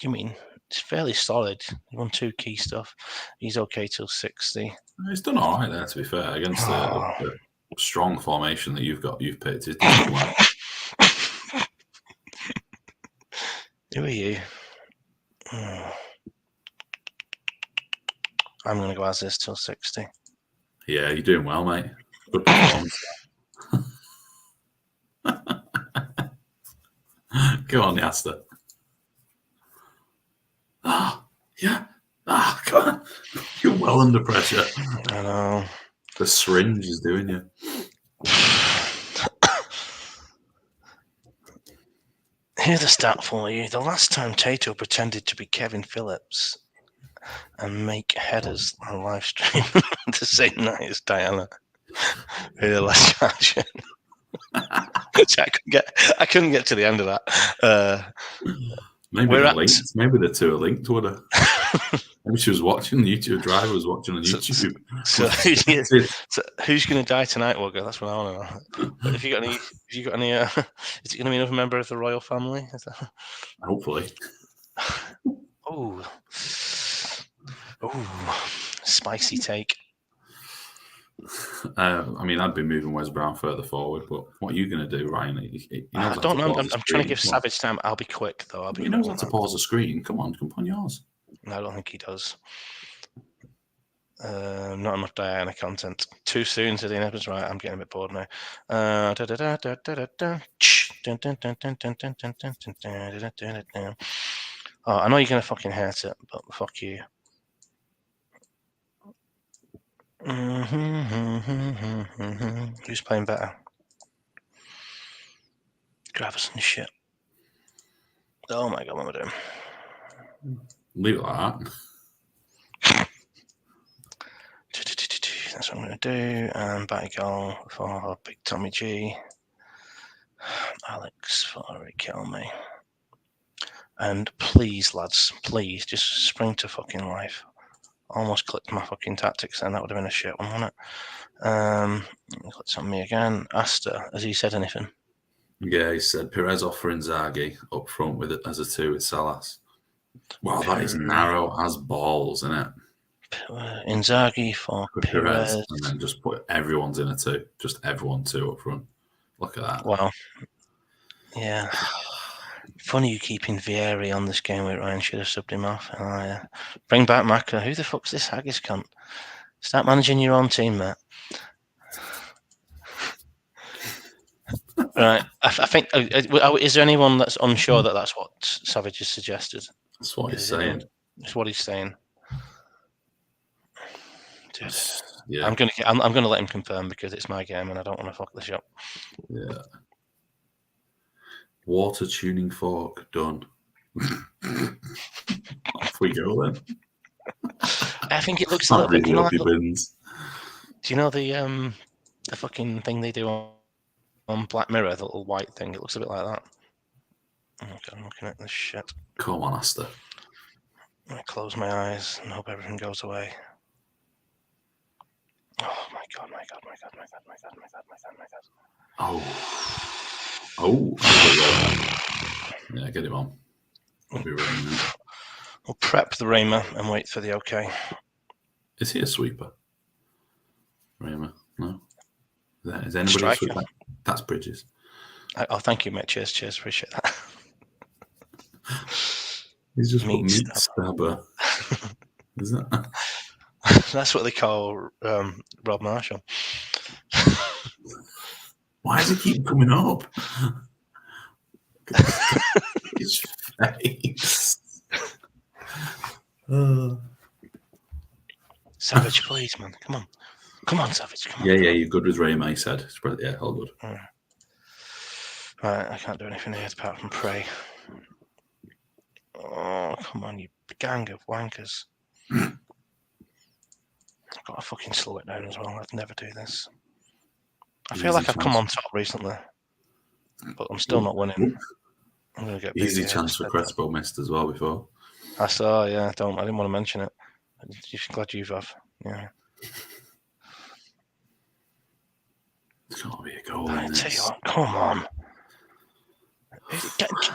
You mean it's fairly solid. He won 2 key stuff. He's okay till 60. He's done all right there, to be fair, against the strong formation that you've picked. Who are you? I'm going to go as this till 60. Yeah, you're doing well, mate. Good performance. Go on, Yasta. Yeah. Come on. You're well under pressure. I know. The syringe is doing you. Here's the stat for you. The last time Tato pretended to be Kevin Phillips and make headers on live stream the same night as Diana. Really last charge. Which I couldn't get to the end of that. Maybe they're linked. Maybe the two are linked, would have. Maybe she was watching YouTube. Driver was watching on YouTube. So who's going to die tonight, Wugger? That's what I want to know. But have you got any? Is it going to be another member of the royal family? Hopefully. Oh, spicy take. I mean, I'd be moving Wes Brown further forward, but what are you going to do, Ryan? I don't know. I'm trying to give Savage time. I'll be quick, though. He knows how to pause the screen. Come on yours. No, I don't think he does. Not enough Diana content. Too soon, said Ian Evans. Right, I'm getting a bit bored now. Oh, I know you're going to fucking hate it, but fuck you. Who's playing better? Gravison shit. Oh my God, what am I doing? Leave it like that. That's what I'm going to do. And back goal for Big Tommy G. Alex for Riquelme. And please, lads, please, just spring to fucking life. Almost clicked my fucking tactics then. That would have been a shit one, wouldn't it? Clicked on me again. Asta, has he said anything? Yeah, he said Perez off for Inzaghi up front with it as a 2 with Salas. Wow, that is narrow as balls, isn't it? Inzaghi for Perez. And then just put everyone's in a 2. Just everyone 2 up front. Look at that. Wow. Yeah. Funny you keeping Vieri on this game with Ryan. Should have subbed him off. Bring back Maka. Who the fuck's this Haggis cunt? Start managing your own team, mate. Right. I think. Is there anyone that's unsure that that's what Savage has suggested? That's what he's saying. That's what he's saying. Dude, yeah. I'm gonna let him confirm because it's my game and I don't want to fuck this up. Yeah. Water tuning fork done. Off we go then. I think it looks a little bit. Really do you know the fucking thing they do on Black Mirror, the little white thing? It looks a bit like that. Oh God, I'm looking at this shit. Come on, Asta. I close my eyes and hope everything goes away. Oh my God, my God, my God, my God, my God, my God, my God, my God. Oh. Yeah, get him on. We'll prep the Raymer and wait for the okay. Is he a sweeper? Raymer? No. Is anybody a sweeper? That's Bridges. Oh, thank you, mate. Cheers. Appreciate that. He's just meat stabber. Is that? That's what they call Rob Marshall. Why does he keep coming up? His face. Savage, please, man. Come on, Savage. Come on. Yeah, you're good with Raymer, he said. Yeah, all good. Right, I can't do anything here apart from pray. Oh, come on, you gang of wankers. I've got to fucking slow it down as well. I'd never do this. I feel like I've come on top recently, but I'm still not winning. I'm gonna get easy chance for Crespo missed as well before. I saw, yeah. I didn't want to mention it. I'm glad you've have. Yeah. It's gotta be a goal. I tell you what, come on.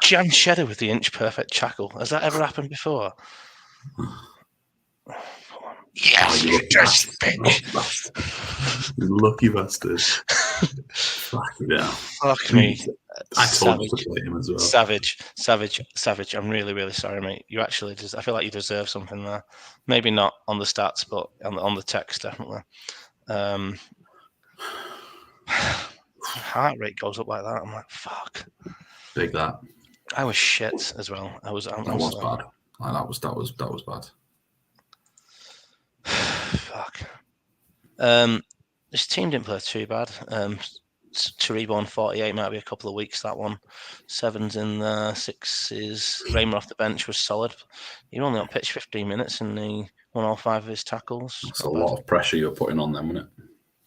Jan Cheddar with the inch perfect tackle. Has that ever happened before? Yes, you just bitch. You lucky bastard. Fuck yeah. Fuck me. I told you to play him as well. Savage. I'm really, really sorry, mate. You actually just, I feel like you deserve something there. Maybe not on the stats, but on the text, definitely. Heart rate goes up like that. I'm like, fuck. Big that. I was shit as well. That was bad. That was bad. Fuck. This team didn't play too bad. Taribo on 48 might be a couple of weeks, that one. 7s in there, 6s. Raymer off the bench was solid. He only on pitch 15 minutes and he won all 5 of his tackles. That's a lot of pressure you're putting on them, isn't it?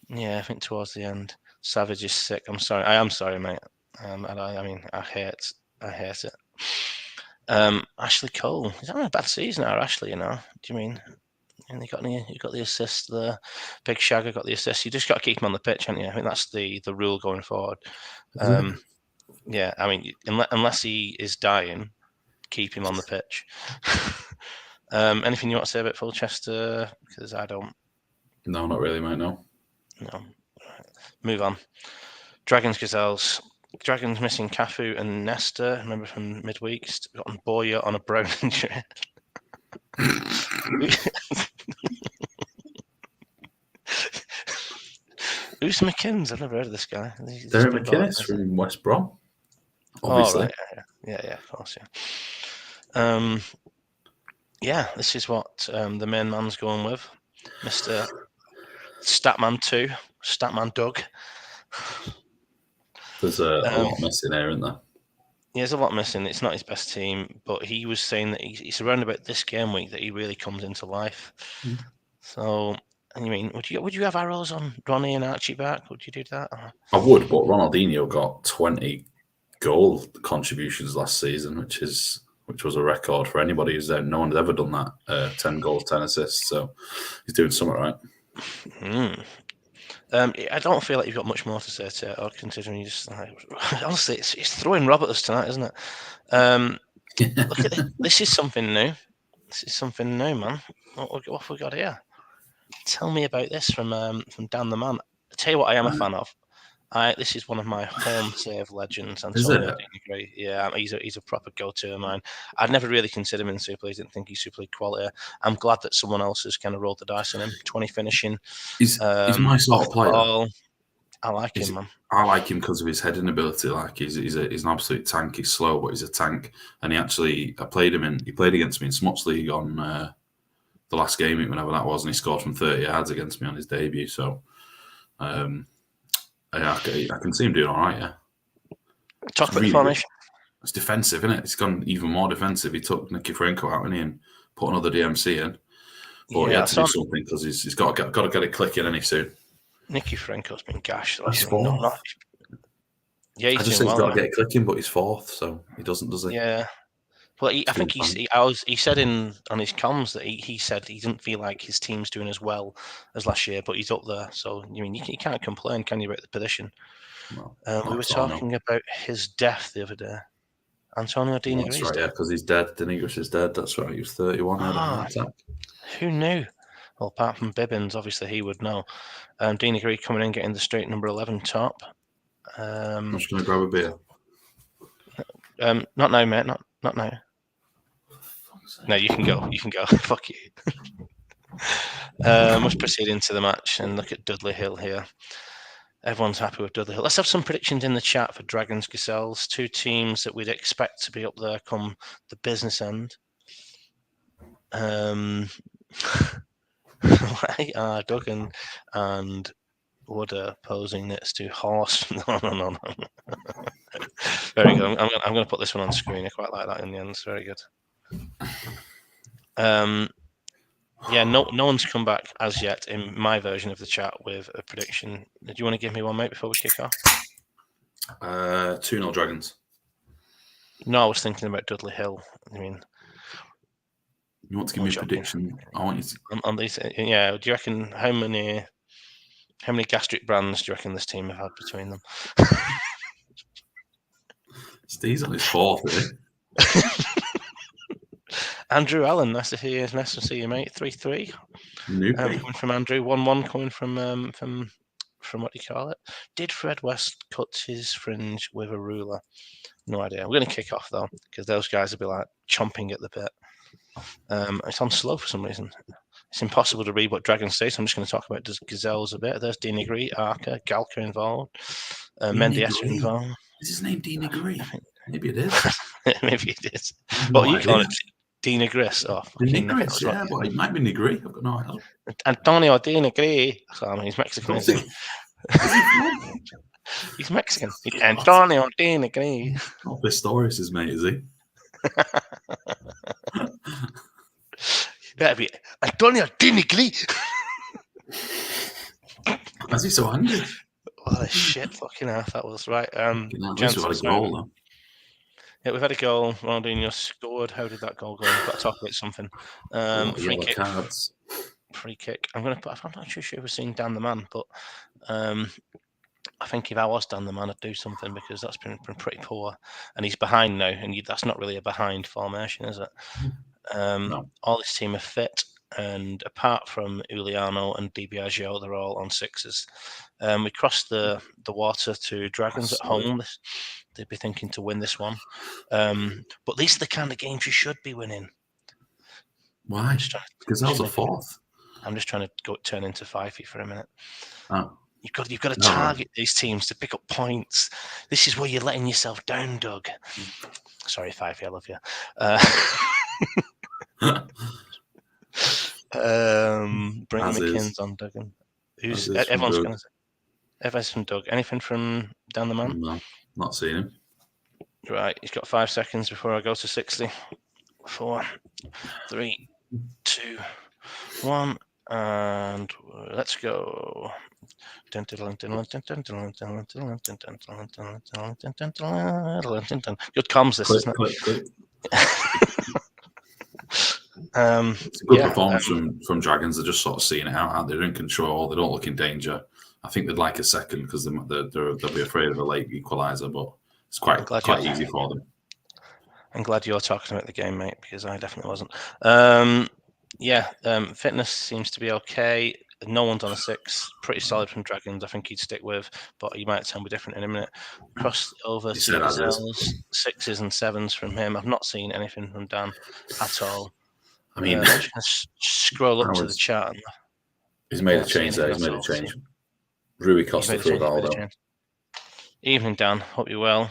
Yeah, I think towards the end. Savage is sick. I'm sorry. I am sorry, mate. And I hate it. Ashley Cole. He's having a bad season now, Ashley, you know. Do you mean? And you got the assist there. Big Shagger got the assist. You just got to keep him on the pitch, haven't you? I think that's the rule going forward. Yeah, I mean, unless he is dying, keep him on the pitch. Anything you want to say about Fulchester? Because I don't. No, not really, mate. No. Move on. Dragons Gazelles. Dragons missing Cafu and Nesta. Remember from midweek? Got on Boya on a brown injury. Who's McKinns? I've never heard of this guy. Derek McInnes from West Brom. Obviously. Oh, right. Yeah, of course, yeah. Yeah, this is what the main man's going with. Mr. Statman 2, Statman Doug. There's a lot missing there, isn't there? Yeah, there's a lot missing. It's not his best team, but he was saying that it's around about this game week that he really comes into life. So And you mean, would you have arrows on Ronnie and Archie back? Would you do that? I would, but Ronaldinho got 20 goal contributions last season, which was a record for anybody who's there. No one's ever done that. 10 goals, 10 assists. So he's doing something right. I don't feel like you've got much more to say to it, or considering you just honestly, it's throwing Rob at us tonight, isn't it? Look at this. This is something new. This is something new, man. What have we got here? Tell me about this from Dan the Man. I'll tell you what I am a fan of. This is one of my home save legends, Antonio Di Negri. Yeah, he's a proper go-to of mine. I'd never really considered him in Super League. Didn't think he's Super League quality. I'm glad that someone else has kind of rolled the dice on him. 20 finishing. He's my sort of player. I like him, man. I like him because of his heading ability. Like he's an absolute tank. He's slow, but he's a tank. And he played against me in Smuts League on the last game, whenever that was, and he scored from 30 yards against me on his debut. So, I can see him doing all right. Yeah. Talk about the formation. It's defensive, isn't it? It's gone even more defensive. He took Nicky Franco out, and put another DMC in. But he had to do something because he's got to get it clicking any soon. Nicky Franco's been gashed. He's fourth. Yeah, I just think he's got to get it clicking, but he's fourth, so he doesn't, does he? Yeah. Well, I think he said on his comms that he said he didn't feel like his team's doing as well as last year, but he's up there. So you mean you can't complain, can you, about the position? No, we were talking about his death the other day. Antonio Di Negri. That's right, yeah, because he's dead. Di Negri is dead. That's right. He was 31. Had a heart attack. Who knew? Well, apart from Bibbins, obviously he would know. Di Negri coming in, getting the straight number 11 top. I'm just going to grab a beer. Not now, mate. Not now. No, you can go. You can go. Fuck you. Let's proceed into the match and look at Dudley Hill here. Everyone's happy with Dudley Hill. Let's have some predictions in the chat for Dragons Gazelles. Two teams that we'd expect to be up there come the business end. Duggan and Wooder posing next to Horse. No. Very good. I'm going to put this one on screen. I quite like that in the end. It's very good. Yeah, no one's come back as yet in my version of the chat with a prediction. Do you want to give me one, mate, before we kick off? 2-0 Dragons. No, I was thinking about Dudley Hill. I mean, you want to give me a prediction? I want you to. On these, yeah. Do you reckon how many gastric brands do you reckon this team have had between them? Steve's on his fourth, isn't he? Andrew Allen, nice to see you. Nice to see you, mate. 3-3. Coming from Andrew. 1-1 coming from what do you call it? Did Fred West cut his fringe with a ruler? No idea. We're going to kick off though, because those guys will be like chomping at the bit. It's on slow for some reason. It's impossible to read what Dragons say, so I'm just going to talk about Gazelles a bit. There's Di Negri, Arca, Galka involved, Mendieta involved. Is his name Di Negri? Maybe it is. Maybe it is. What you call it? Di Negris. Oh, Di Negris, yeah, but it might be Negri. I've got no idea. Antonio Di Negri. So, I mean, he's Mexican, isn't he? He's Mexican. Antonio Di Negri. Not Pistorius, his mate, is he? Better be Antonio Di Negri. Why is he so angry? What a shit fucking earth that was, right? Yeah, we've had a goal. Ronaldinho scored. How did that goal go? We've got to talk about something. Free kick. Cards. Free kick. I'm not too sure we're seeing Dan the Man, but I think if I was Dan the Man, I'd do something because that's been pretty poor. And he's behind now, and that's not really a behind formation, is it? No. All his team are fit, and apart from Uliano and Di Biagio, they're all on sixes. We crossed the water to Dragons at home. They'd be thinking to win this one. But these are the kind of games you should be winning. Why? Because that was a fourth. I'm just trying to turn into Fifey for a minute. Oh. You've got to target these teams to pick up points. This is where you're letting yourself down, Doug. Sorry, Fifey, I love you. Bring McKinn's on Duggan. Everyone's going to say. Evans from Doug. Anything from Dan the Man? No, not seeing him. Right, he's got 5 seconds before I go to 60. 4, 3, 2, 1, And let's go. Good comms, this, isn't it? Click. It's a good Yeah, performance from Dragons. They're just sort of seeing it out. They're in control. They don't look in danger. I think they'd like a second because they'll be afraid of a late equaliser, but it's quite easy for them. I'm glad you're talking about the game, mate, because I definitely wasn't. Fitness seems to be okay. No one's on a 6. Pretty solid from Dragons. I think he'd stick with, but you might tell me different in a minute. Cross over to Gazelles, 6s and 7s from him. I've not seen anything from Dan at all. I mean, I'm just going to scroll up to the chat. He's made a change there. He's made a change. Rui Costa for Rivaldo. Evening, Dan. Hope you're well.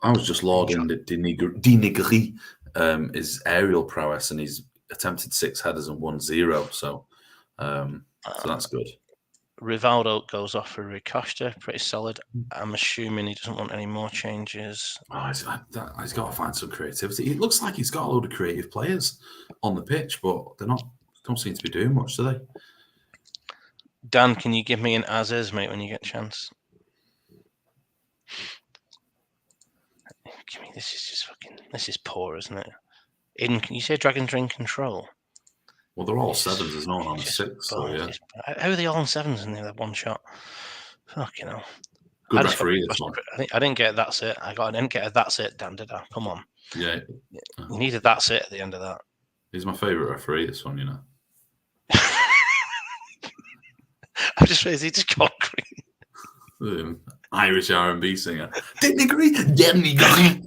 I was just lauding Dinegri, his aerial prowess, and he's attempted 6 headers and 1 0. So that's good. Rivaldo goes off for Rui Costa. Pretty solid. I'm assuming he doesn't want any more changes. Oh, he's got to find some creativity. It looks like he's got a load of creative players on the pitch, but don't seem to be doing much, do they? Dan, can you give me an as-is, mate, when you get a chance? This is poor, isn't it? Can you say Dragons are in control? Well, they're all 7s. There's no one on a 6. So yeah. How are they all on 7s and they have one shot? Fucking hell. Good referee, this one. I didn't get that's it. I didn't get a that's it, Dan, did I? Come on. Yeah. You needed that's it at the end of that. He's my favourite referee, this one, you know. I just realised he just got green. Irish R&B singer. Didn't agree? Didn't agree.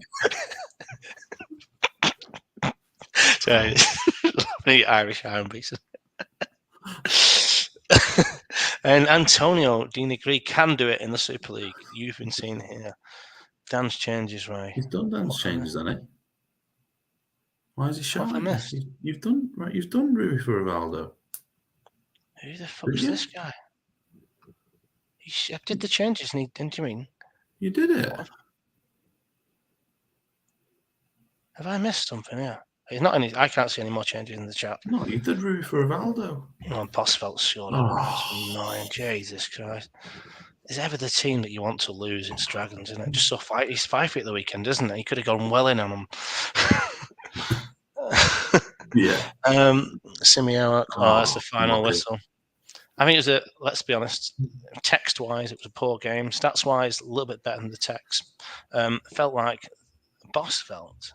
Sorry. The Irish R&B singer. And Antonio Di Negri can do it in the Super League. You've been seeing here. Dan's changes, right? He's done Dan's changes, hasn't he? Why is he showing this? You've done Rui for Rivaldo. Who the fuck's this guy? I did the changes, and didn't you mean? You did it. Have I missed something? Yeah. He's not any. I can't see any more changes in the chat. No, you did Rui for Rivaldo. No, Bosfeld's scored. That's annoying. Jesus Christ. Is ever the team that you want to lose? It's Dragons, isn't it? Just so he's 5 feet at the weekend, isn't it? He could have gone well in on him. Yeah. Simeone. That's the final whistle. I think it was let's be honest, text-wise, it was a poor game. Stats-wise, a little bit better than the text. Felt like Bosfeldt.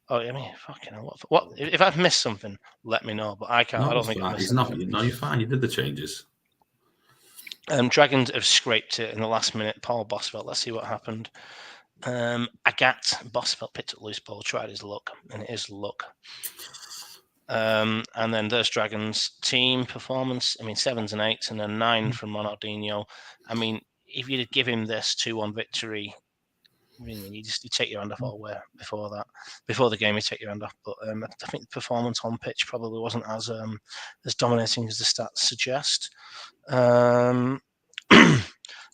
Oh, I mean, fucking hell. What? If I've missed something, let me know. But I can't. I don't think I've missed something. No, you're fine. You did the changes. Dragons have scraped it in the last minute. Paul Bosfeldt. Let's see what happened. Agat Bosfeldt picked up loose ball, tried his luck, and it is luck. And then there's Dragons team performance. I mean, 7s and 8s, and then 9 from Ronaldinho. I mean, if you'd give him this 2-1 victory, really, you take your hand off all the way before that. Before the game, you take your hand off. But I think the performance on pitch probably wasn't as dominating as the stats suggest.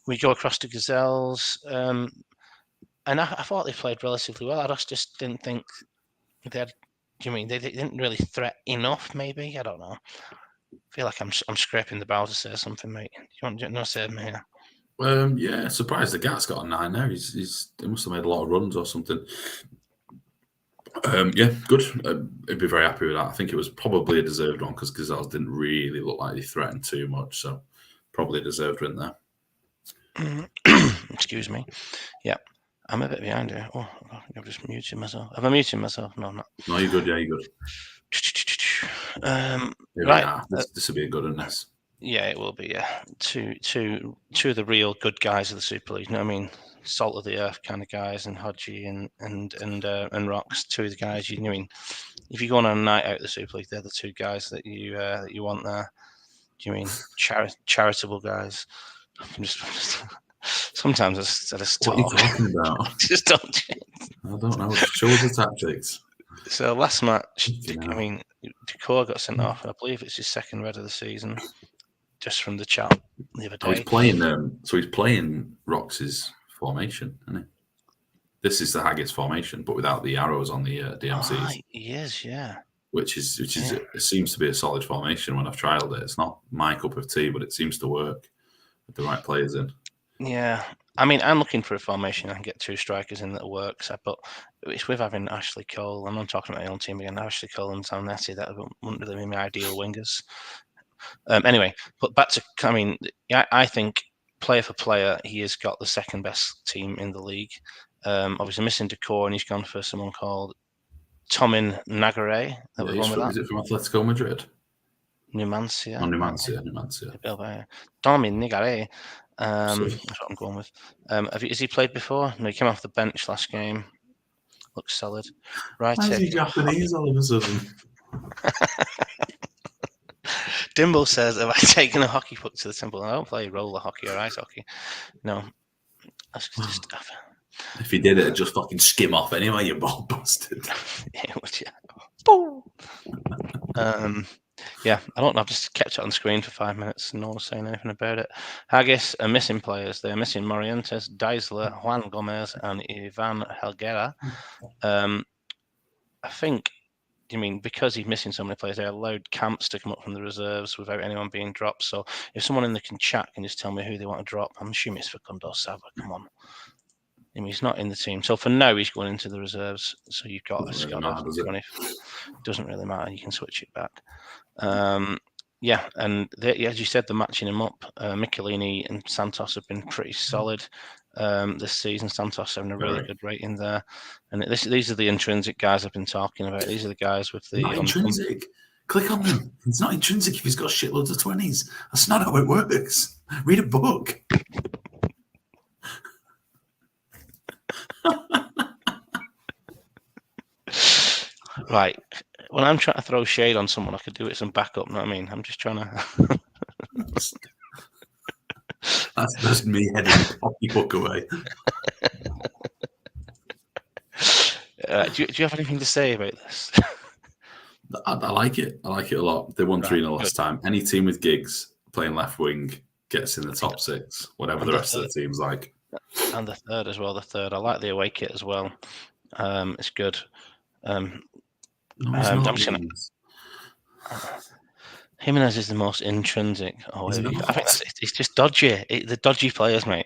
We go across to Gazelles, and I thought they played relatively well. I just didn't think they had. Do you mean they didn't really threat enough? Maybe, I don't know. I feel like I'm scraping the bow to say something, mate. You want to say me here? Yeah, surprised the Gat's got a 9 there. He must have made a lot of runs or something. Yeah, good. I'd be very happy with that. I think it was probably a deserved one because Gazelles didn't really look like they threatened too much, so probably a deserved win there. Excuse me. Yeah. I'm a bit behind here. Oh, I've just muted myself. Have I muted myself? No, I'm not. No, you're good. Yeah, you're good. Right. This will be a good one, this. Yeah, it will be. Yeah, two of the real good guys of the Super League. You know what I mean? Salt of the earth kind of guys, and Hodgie and Rocks. Two of the guys you mean. If you go on a night out of the Super League, they're the two guys that you want there. Do you mean charitable guys? I'm just sometimes I just talk. What are you talking about? Just don't. I don't know. Show us the tactics. So last match, I mean, Decor got sent off. I believe it's his second red of the season, just from the chat the other day. Oh, he's playing. So he's playing Rox's formation, isn't he? This is the Haggis formation, but without the arrows on the DMCs. He is, yeah. which is it seems to be a solid formation when I've trialed it. It's not my cup of tea, but it seems to work with the right players in. Yeah, I mean, I'm looking for a formation I can get 2 strikers in that works. But it's with having Ashley Cole. I'm talking about my own team again. Ashley Cole and Zanetti, that wouldn't really be my ideal wingers. Anyway, but back to, I mean, I think player for player, he has got the second best team in the league. Obviously missing Decor, and he's gone for someone called Tomin Nagare. Is it from Atletico Madrid? Numancia. Numancia. Tomin Nagare. That's what I'm going with. Has he played before? No, he came off the bench last game. Looks solid. Right. Why is he Japanese all of a sudden? Dimble says, have I taken a hockey puck to the temple? I don't play roller hockey or ice hockey. No. That's just stuff. If he did it, just fucking skim off anyway, you ball bastard. Yeah, I don't know. I've just kept it on screen for 5 minutes and no one's saying anything about it. Haggis are missing players. They're missing Morientes, Deisler, Juan Gomez, and Ivan Helguera. I think, because he's missing so many players, they allowed Camps to come up from the reserves without anyone being dropped. So if someone in the chat can just tell me who they want to drop, I'm assuming it's Facundo Sava. Come on. He's not in the team. So for now, he's going into the reserves. So you've got Doesn't a really Scott matter, doesn't really matter. You can switch it back. Yeah, and as you said, they're matching him up. Michelini and Santos have been pretty solid this season. Santos having a really good rating there. And these are the intrinsic guys I've been talking about. These are the guys with the... Not intrinsic. Click on them. It's not intrinsic if he's got shitloads of 20s. That's not how it works. Read a book. Right. When I'm trying to throw shade on someone, I could do it some backup. You know what I mean? I'm just trying to... That's me heading the hockey book away. Do you have anything to say about this? I like it. I like it a lot. They won 3-0 last time. Any team with gigs playing left wing gets in the top 6, whatever the rest of the team's like. And the third as well. The third. I like the away kit as well. It's good. I'm just gonna... Jimenez is the most intrinsic. I think it's just dodgy. The dodgy players, mate.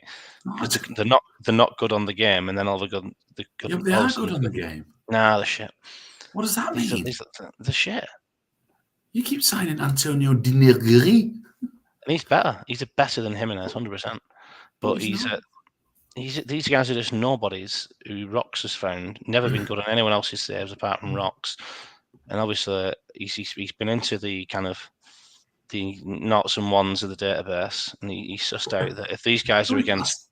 They're not good on the game, and then all the good. They are good on the game. Nah, they're shit. What does that mean? The shit. You keep signing Antonio Di Negri. And he's better. He's better than Jimenez, 100%. But these guys are just nobodies who Rox has found. Never been good on anyone else's saves apart from Rox. And obviously, he's been into the kind of the knots and ones of the database, and he sussed out that if these guys are against...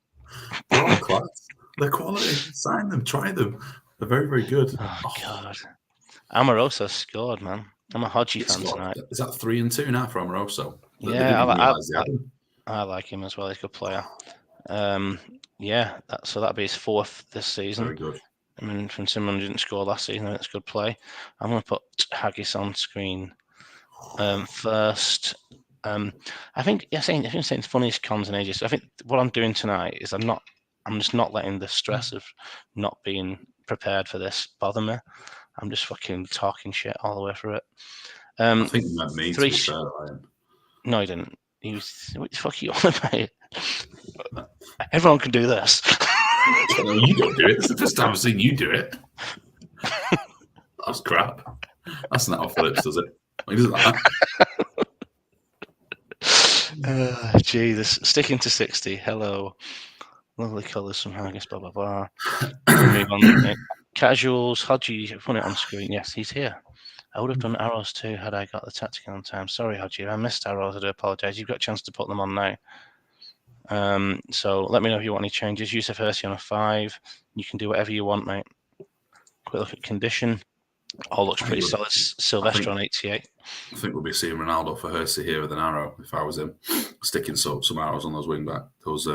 They're quality. Sign them. Try them. They're very, very good. Oh, God. Amoroso scored, man. I'm a Hodgie fan tonight. Is that 3-2 now for Amoroso? Yeah, I like him as well. He's a good player. So that'll be his 4th this season. Very good. I mean, from someone who didn't score last season, it's good play. I'm going to put Haggis on screen first. I think saying the funniest cons in ages. I think what I'm doing tonight is I'm just not letting the stress of not being prepared for this bother me. I'm just fucking talking shit all the way through it. I think you meant me to be fair, Ryan. No, he didn't. He was, what the fuck are you on about? Everyone can do this. No, you don't do it. It's the first time I've seen you do it. That's crap. That's not how Phillips does it. He does that. Jesus. Sticking to 60. Hello. Lovely colours from Haggis, blah, blah, blah. Move on. Casuals. Hodgie, I've put it on screen. Yes, he's here. I would have done arrows too had I got the tactic on time. Sorry, Hodgie. I missed arrows. I do apologise. You've got a chance to put them on now. So let me know if you want any changes. Yusuf Hersi on a 5. You can do whatever you want, mate. Quick look at condition. All looks pretty solid. Silvestre on 88. I think we'll be seeing Ronaldo for Hersi here with an arrow if I was him. Sticking some arrows on those wing back. Those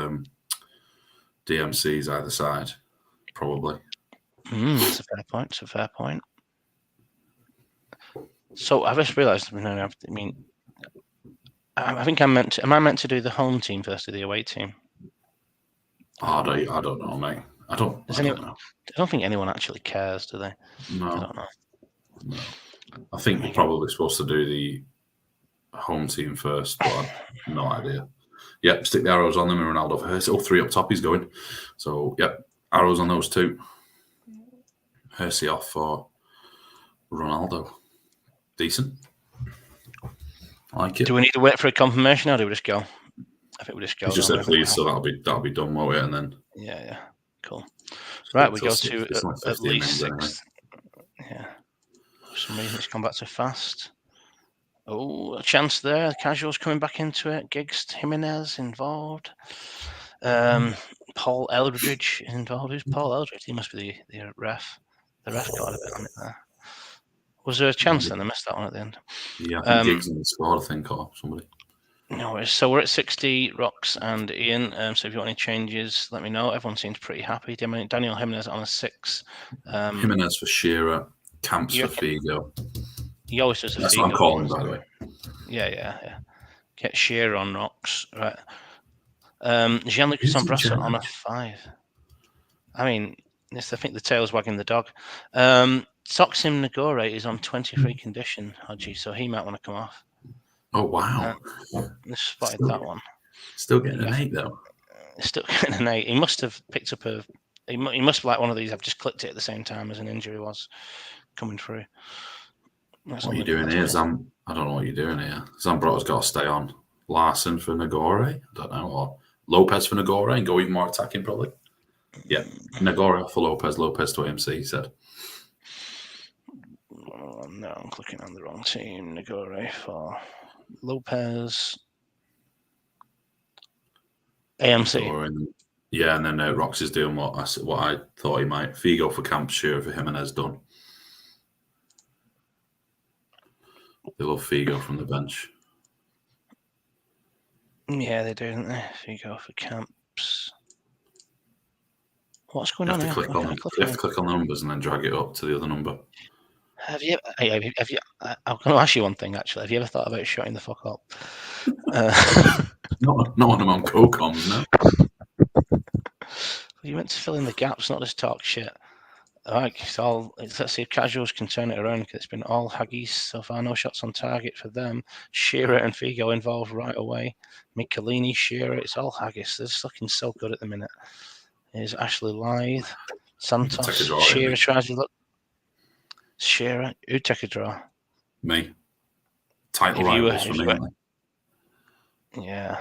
DMCs either side. Probably. That's a fair point. So I've just realised, I think am I meant to do the home team first or the away team? I don't know, mate. I don't know. I don't think anyone actually cares, do they? No. I don't know. No. I think you're probably supposed to do the home team first, but I've no idea. Yep, stick the arrows on them and Ronaldo for Hersey. 3 up top, he's going. So, yep, arrows on those 2. Hersey off for Ronaldo. Decent. I like it. Do we need to wait for a confirmation or do we just go? I think we just go. He just said please, so that'll be done, won't it? And then yeah, cool. Right, we go to at least 6. Anyway. Yeah. For some reason, it's gone back too fast. Oh, a chance there. The casuals coming back into it. Giggs, Jimenez involved. Paul Eldridge involved. Who's Paul Eldridge? He must be the ref. The ref got a bit on it there. Was there a chance then? I missed that one at the end. Yeah, I think Giggs in the squad, I think, or somebody. No worries. So we're at 60, Rox and Ian. So if you want any changes, let me know. Everyone seems pretty happy. Daniel Jimenez on a 6. Jimenez for Shearer, Camps for Figo. He always does a That's Figo. what I'm calling, by the way. Yeah. Get Shearer on Rox. Right. Gianluca Sombrero on a 5. I mean, I think the tail's wagging the dog. Toxim Nagore is on 23 condition, Hodgie, so he might want to come off. Oh, wow. Spotted that one. Still getting an 8, though. Still getting an 8. He must have picked up he must be like one of these. I've just clicked it at the same time as an injury was coming through. What are you doing here, Zam? I don't know what you're doing here. Zambrotta's got to stay on. Larson for Nagore? I don't know. Or Lopez for Nagore and go even more attacking, probably. Yeah. Nagore for Lopez. Lopez to AMC, he said. Oh, no, I'm clicking on the wrong team. Nagore for Lopez. AMC. Yeah, and then Rox is doing what I thought he might. Figo for Camp, Shearer for Jimenez done. They love Figo from the bench. Yeah, they do, don't they? Figo for Camps. What's going on You here? have to click on the numbers and then drag it up to the other number. Have you? I'm going to ask you one thing, actually. Have you ever thought about shutting the fuck up? Not when I'm on co-coms, no. You meant to fill in the gaps, not just talk shit. Like, let's see if casuals can turn it around, because it's been all Haggies so far. No shots on target for them. Shearer and Figo involved right away. Michelini, Shearer, it's all Haggis. They're just looking so good at the minute. Here's Ashley Lythe. Santos. Shearer tries to look. Shearer, who'd take a draw? Me. Title rivals for me. Yeah,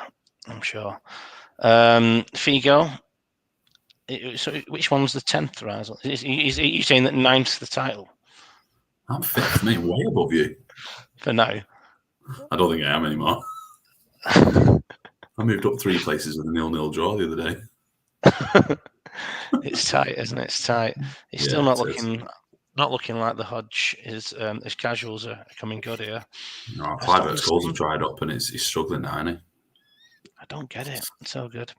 I'm sure. Figo. So which one's the 10th rival? Is you saying that 9th's the title? I'm 5th, mate. Way above you. For now. I don't think I am anymore. I moved up 3 places with a 0-0 draw the other day. It's tight, isn't it? It's tight. He's still not looking like the Hodge. His casuals are coming good here. No, Clivert's goals have dried up and he's struggling now, isn't he? I don't get it. It's so good.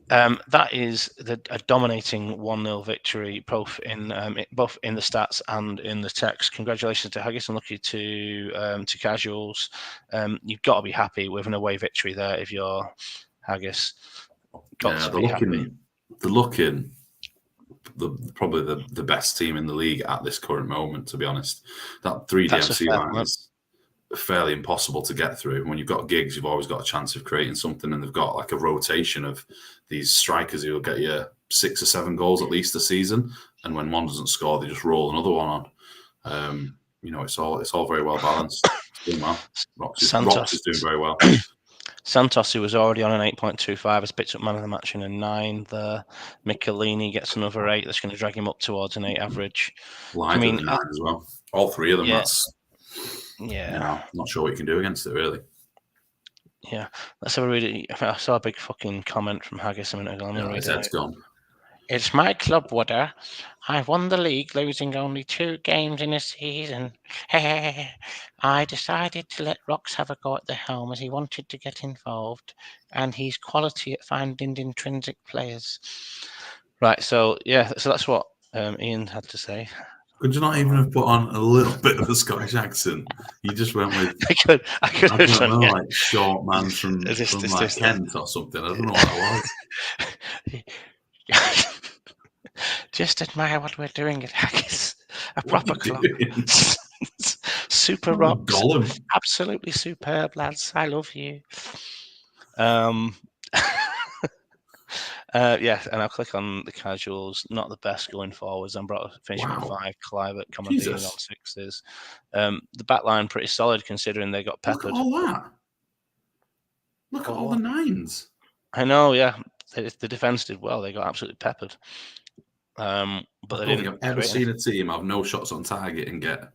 That is a dominating 1-0 victory, both in the stats and in the text. Congratulations to Haggis and lucky to casuals. You've got to be happy with an away victory there if you're Haggis. They're looking probably the best team in the league at this current moment, to be honest. That 3 DMC line is fairly impossible to get through. When you've got Giggs, you've always got a chance of creating something, and they've got like a rotation of these strikers who will get you 6 or 7 goals at least a season, and when one doesn't score, they just roll another one on. It's all very well balanced. Rox is doing very well. Santos, who was already on an 8.25, has picked up man of the match in a 9 there. Michelini gets another 8. That's going to drag him up towards an 8 average. I mean, 9 as well. All 3 of them. Yeah. Not sure what you can do against it, really. Yeah. Let's have a read. I saw a big fucking comment from Haggis a minute ago. His head's gone. It's my club, Wooder. I won the league, losing only 2 games in a season. I decided to let Rox have a go at the helm as he wanted to get involved, and he's quality at finding intrinsic players. Right, so that's what Ian had to say. Could you not even have put on a little bit of a Scottish accent? You just went with I could have done, like short man from Kent or something. I don't know what that was. Just admire what we're doing at Haggis. A proper club. Super Oh, Rocks. Gollum. Absolutely superb, lads. I love you. Yeah, and I'll click on the casuals. Not the best going forwards. Ambrose finishing on Wow. 5. Clivert, Commandeering Jesus. on 6s. The back line pretty solid considering they got Look peppered. at all that. Look at all the 9s. I know, yeah. The defense did well. They got absolutely peppered. But I they don't didn't. think I've ever seen a team have no shots on target and get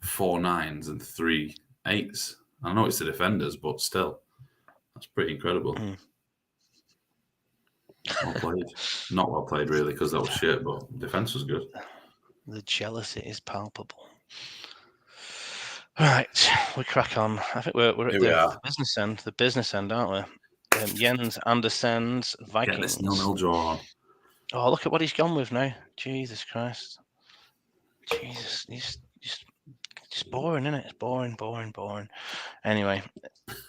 4 9s and 3 8s. I know it's the defenders, but still, that's pretty incredible. Well played. Not well played, really, because that was shit, but defense was good. The jealousy is palpable. Right, we crack on. I think we're at the business end. The business end, aren't we? Jens Andersen's Vikings. Get this 0-0 draw on. Oh, look at what he's gone with now. Jesus Christ. Jesus, he's just boring, isn't it? It's boring. Anyway,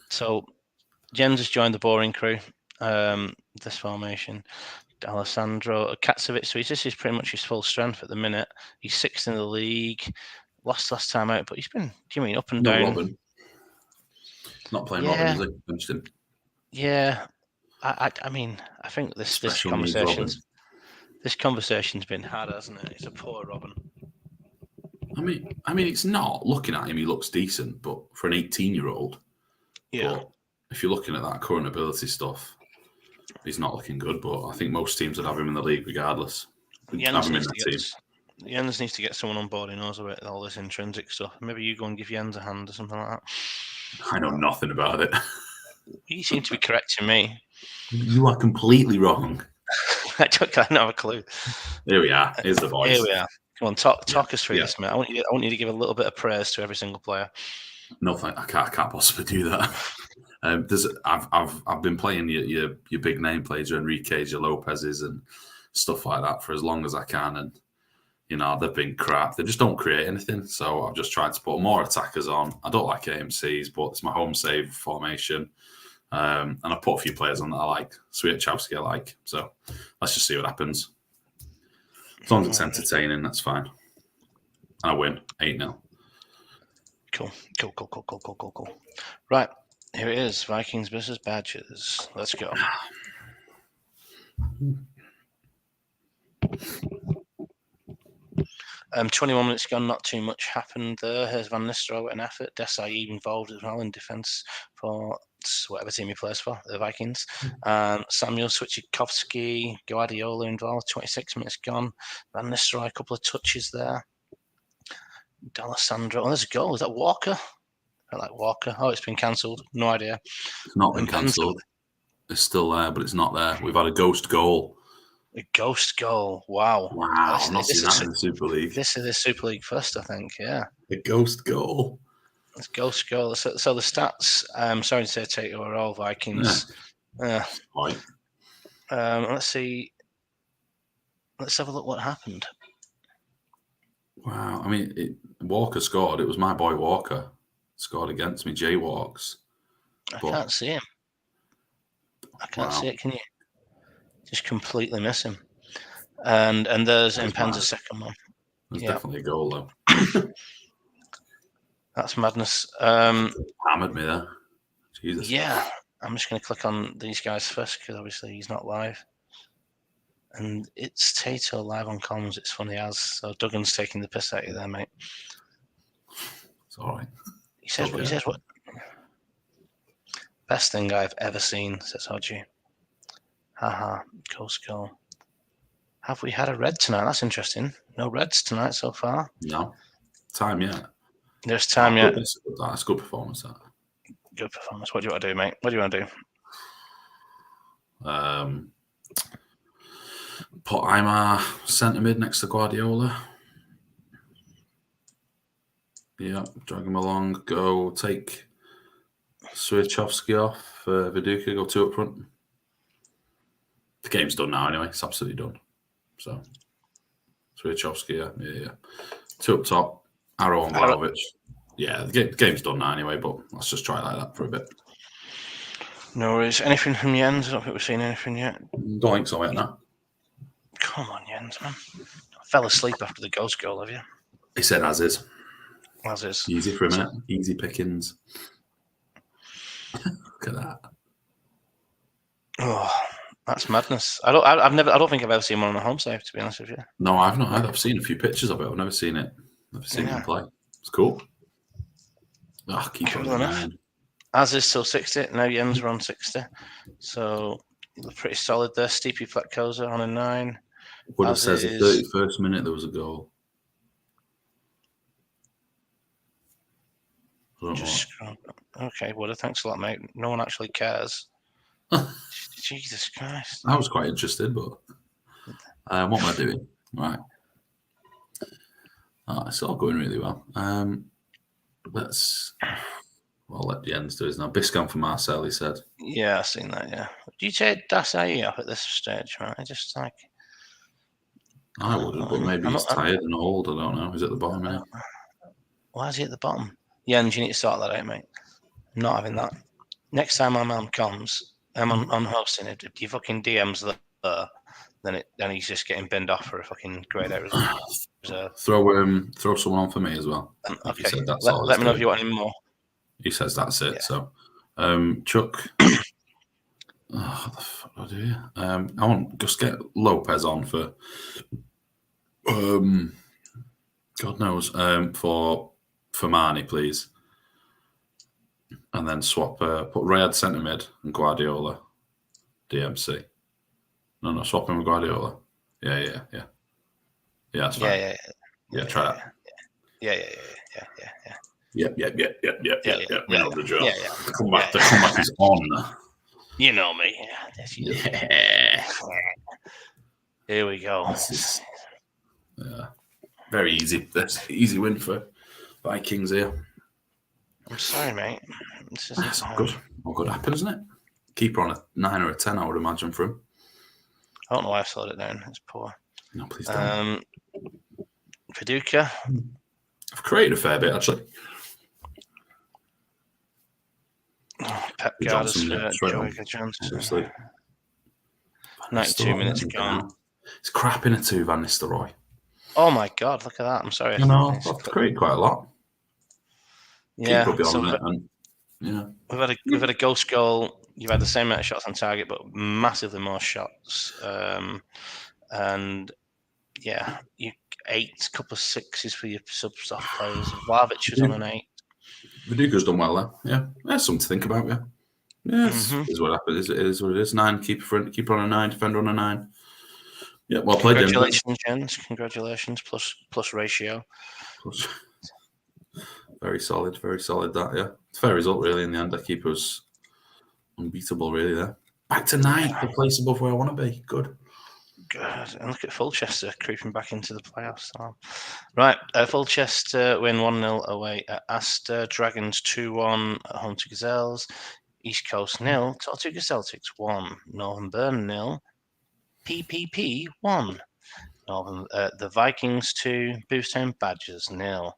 so Jens has joined the boring crew. This formation. Alessandro Katsovic, so this is pretty much his full strength at the minute. He's 6th in the league. Lost last time out, but he's been, up and down. Robin. Not playing Robin, is he? Benched him. Yeah. I mean, I think this conversation's been had, hasn't it? It's a poor Robin. I mean, it's not. Looking at him, he looks decent, but for an 18-year-old, but if you're looking at that current ability stuff, he's not looking good. But I think most teams would have him in the league regardless. Jens needs to get someone on board who knows about all this intrinsic stuff. Maybe you go and give Jens a hand or something like that. I know nothing about it. You seem to be correcting me. You are completely wrong. I don't have a clue. Here we are. Here's the voice. Here we are. Come on, talk us through this, mate. I want you to give a little bit of praise to every single player. No, I can't possibly do that. I've been playing your big name players, your Enriquez, your Lopez's, and stuff like that for as long as I can, and they've been crap. They just don't create anything. So I've just tried to put more attackers on. I don't like AMCs, but it's my home save formation, and I put a few players on that I like. Swiatkowski I like. So let's just see what happens. As long as it's entertaining, that's fine. And I win 8-0. Cool. Right, here it is. Vikings versus Badgers. Let's go. 21 minutes gone, not too much happened there. Here's Van Nistelrooy with an effort. Desai involved as well in defence for whatever team he plays for, the Vikings. Samuel Swiatkowski, Guardiola involved, 26 minutes gone. Van Nistelrooy, a couple of touches there. D'Alessandro, there's a goal. Is that Walker? I like Walker. Oh, it's been cancelled. No idea. It's not been cancelled. It's still there, but it's not there. We've had a ghost goal. A ghost goal. Wow. I've not seen that in the Super League. This is the Super League first, I think. Yeah. A ghost goal. It's ghost goal. So the stats. Sorry to say, take over all Vikings. Right. Let's see. Let's have a look what happened. Wow. I mean, Walker scored. It was my boy Walker scored against me. Jaywalks. I can't see him. I can't see it. Can you? Just completely miss him. And there's Impenza's second one. There's definitely a goal though. That's madness. Hammered me there. Jesus. Yeah. I'm just going to click on these guys first because obviously he's not live. And it's Tato live on comms. It's funny as. So Duggan's taking the piss out of you there, mate. It's all right. He says what? Best thing I've ever seen, says Hodgie. Haha, ghost goal. Have we had a red tonight? That's interesting. No reds tonight so far. No. Time yet. There's time yet. That's good performance, that. Good performance. What do you want to do, mate? What do you want to do? Put Aimar centre mid next to Guardiola. Yeah, drag him along. Go take Swiatkowski off. Viduka, go 2 up front. The game's done now anyway. It's absolutely done. So, Swiatkowski, yeah. 2 up top. Arrow on Vlahovic. Yeah, the game's done now anyway, but let's just try it like that for a bit. No worries. Anything from Jens? I don't think we've seen anything yet. Don't think so yet, no. Come on, Jens, man. I fell asleep after the ghost goal, have you? He said as is. As is. Easy for a minute. Easy pickings. Look at that. Oh, that's madness. I don't think I've ever seen one on a home save, to be honest with you. No, I've not. I've seen a few pictures of it. I've never seen it. Never seen him play. It's cool. Oh, keep Cool on enough. 9. As is still 60. Now Jens are on 60. So they're pretty solid there. Stipe Fletkoza on a 9. Would have says the 31st minute there was a goal. Okay, Wood, thanks a lot, mate. No one actually cares. Jesus Christ. I was quite interested, but what am I doing? Right. It's all going really well. I'll let Jens do his now. Biscam for Marcel, he said. Yeah, I've seen that, yeah. Do you take Dasai off at this stage, right? I wouldn't, but maybe he's tired and old. I don't know. He's at the bottom, isn't he? Why is he at the bottom? Jens, you need to sort that out, mate. I'm not having that. Next time my man comes, I'm on hosting it. If you fucking DMs there, then he's just getting binned off for a fucking grade out reserve. Throw someone on for me as well. Okay. Let me know if you want any more. He says that's it. Yeah. So, Chuck. What the fuck do I do? I want just get Lopez on for. God knows. For Mane, please. And then swap. Put Riyad centre mid and Guardiola, DMC. No, swap him with Guardiola. Yeah. Yeah, that's fine. Yeah, try that. Yeah. Yep. We know the drill. The comeback is on. You know me. Yeah. Here we go. Very easy. That's easy win for Vikings here. I'm sorry, mate. That's all good. All good happen, isn't it? Keeper on a 9 or a 10, I would imagine, for him. I don't know why I slowed it down. It's poor. No, please don't. Paducah. I've created a fair bit, actually. Pep Guardiola for Joey Johnson. 92 minutes gone. It's crap in a 2, Van Nistelrooy. Oh my God! Look at that. I'm sorry. I've created quite a lot. Yeah. We've had a ghost goal. You've had the same amount of shots on target, but massively more shots. And yeah, you 8, couple of 6s for your sub-soft players. Vlahovic was on an 8. Viduka's done well there. Yeah, that's something to think about. Yeah, is what happens. It is what it is. 9, keeper on a 9, defender on a 9. Yeah, well played. Congratulations, Jens. Congratulations. Plus ratio. Very solid. That, yeah. Fair result, really, in the end. That keeper was unbeatable, really, there. Back to 9, the place above where I want to be. Good. And look at Fulchester creeping back into the playoffs. Right, Fulchester win 1-0 away at Astor. Dragons 2-1 at home to Gazelles. East Coast 0. Tortuga Celtics 1. Northern Burn 0. PPP 1. The Vikings 2. Boothstown Badgers 0.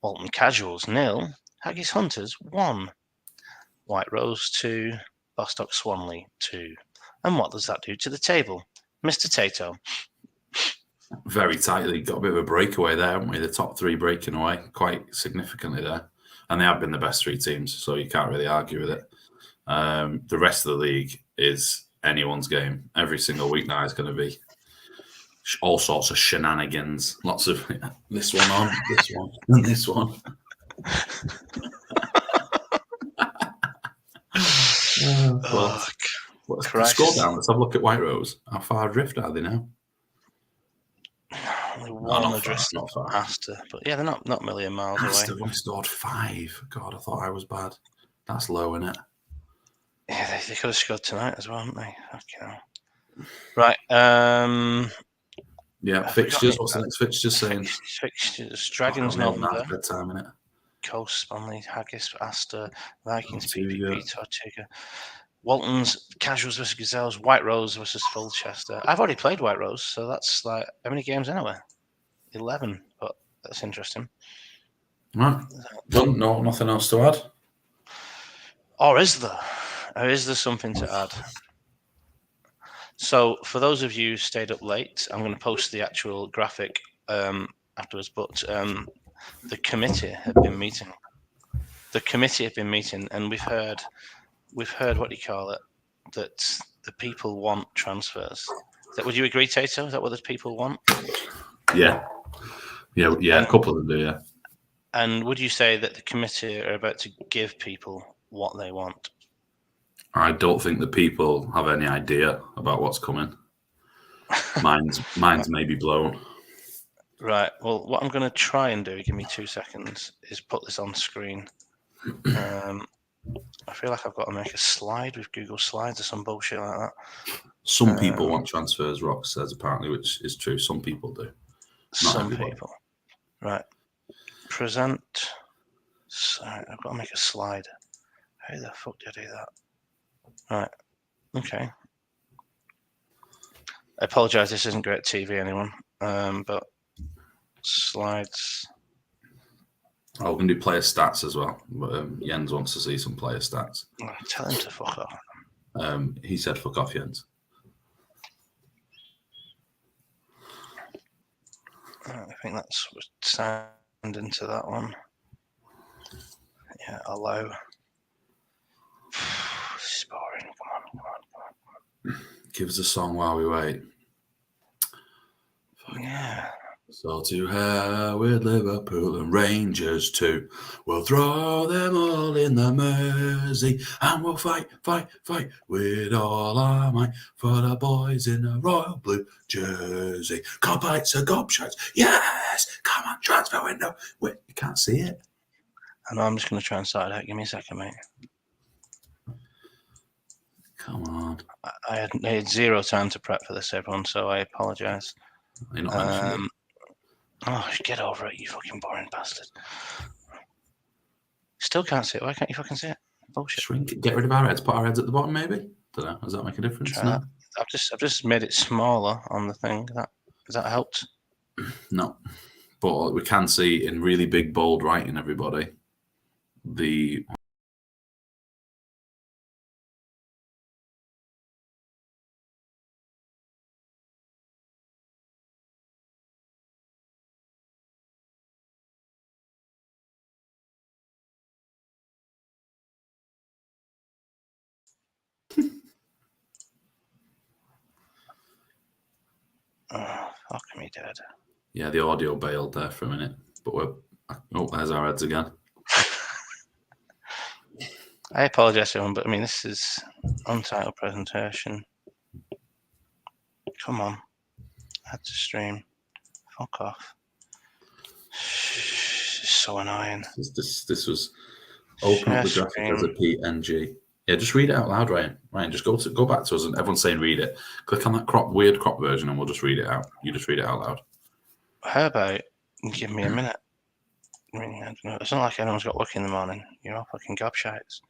Walton Casuals 0. Haggis Hunters 1. White Rose 2. Bostock Swanley 2. And what does that do to the table? Mr. Tato. Very tightly. Got a bit of a breakaway there, haven't we? The top 3 breaking away quite significantly there. And they have been the best 3 teams, so you can't really argue with it. The rest of the league is anyone's game. Every single week now is going to be all sorts of shenanigans. Lots of this one on, this one, and this one. Scroll down. Let's have a look at White Rose. How far adrift are they now? Only one adrift Astor, but yeah, they're not a million miles Astor away. Astor scored 5. God, I thought I was bad. That's low, isn't it? Yeah, they could have scored tonight as well, hadn't they? Right. Yeah, fixtures. What's the next fixture saying? Fixtures. Dragons not there. Bedtime, innit? Coast, Spanley, Haggis, Astor, Vikings, PPP, Tortuga. Walton's Casuals versus Gazelles, White Rose versus Fulchester. I've already played White Rose, so that's like how many games anyway? 11, but that's interesting. Right. Done. No, nothing else to add. Or is there? Or is there something to add? So, for those of you who stayed up late, I'm going to post the actual graphic afterwards. But the committee have been meeting. The committee have been meeting, and we've heard what do you call it? That the people want transfers. Would you agree, Tato? Is that what the people want? Yeah. A couple of them do, yeah. And would you say that the committee are about to give people what they want? I don't think the people have any idea about what's coming. Mine's maybe blown. Right. Well, what I'm going to try and do, give me 2 seconds, is put this on screen. I feel like I've got to make a slide with Google Slides or some bullshit like that. Some people want transfers, Rock says, apparently, which is true. Some people do. Some people. Right. Present. Sorry, I've got to make a slide. How the fuck did I do that? Right. Okay. I apologise, this isn't great TV, anyone. But slides. Oh, we're going to do player stats as well. But Jens wants to see some player stats. Oh, tell him to fuck off. He said fuck off, Jens. I think that's sound into that one. Yeah, allow. This is boring. Come on. Give us a song while we wait. Yeah. So to hell with Liverpool and Rangers too. We'll throw them all in the Mersey and we'll fight with all our might for the boys in the royal blue jersey. Cobites are gobshites. Yes! Come on, transfer window. Wait, you can't see it. I know, I'm just going to try and start it out. Give me a second, mate. Come on. I had zero time to prep for this, everyone, so I apologise. You're not mentioning it. Oh, get over it, you fucking boring bastard. Still can't see it. Why can't you fucking see it? Bullshit. Shrink it. Get rid of our heads. Put our heads at the bottom, maybe? Don't know. Does that make a difference? Try No? that. I've just made it smaller on the thing. Has that helped? No. But we can see in really big, bold writing, everybody, the... Oh, fuck me dead. Yeah, the audio bailed there for a minute, but there's our heads again. I apologise, everyone, but I mean, this is untitled presentation. Come on. Add to stream. Fuck off. It's so annoying. This was open up the graphic as a PNG. Yeah, just read it out loud, Ryan. Ryan, just go back to us and everyone's saying read it. Click on that weird crop version and we'll just read it out. You just read it out loud. How about give me a minute? I mean, I don't know. It's not like anyone's got work in the morning. You're all fucking gobshites.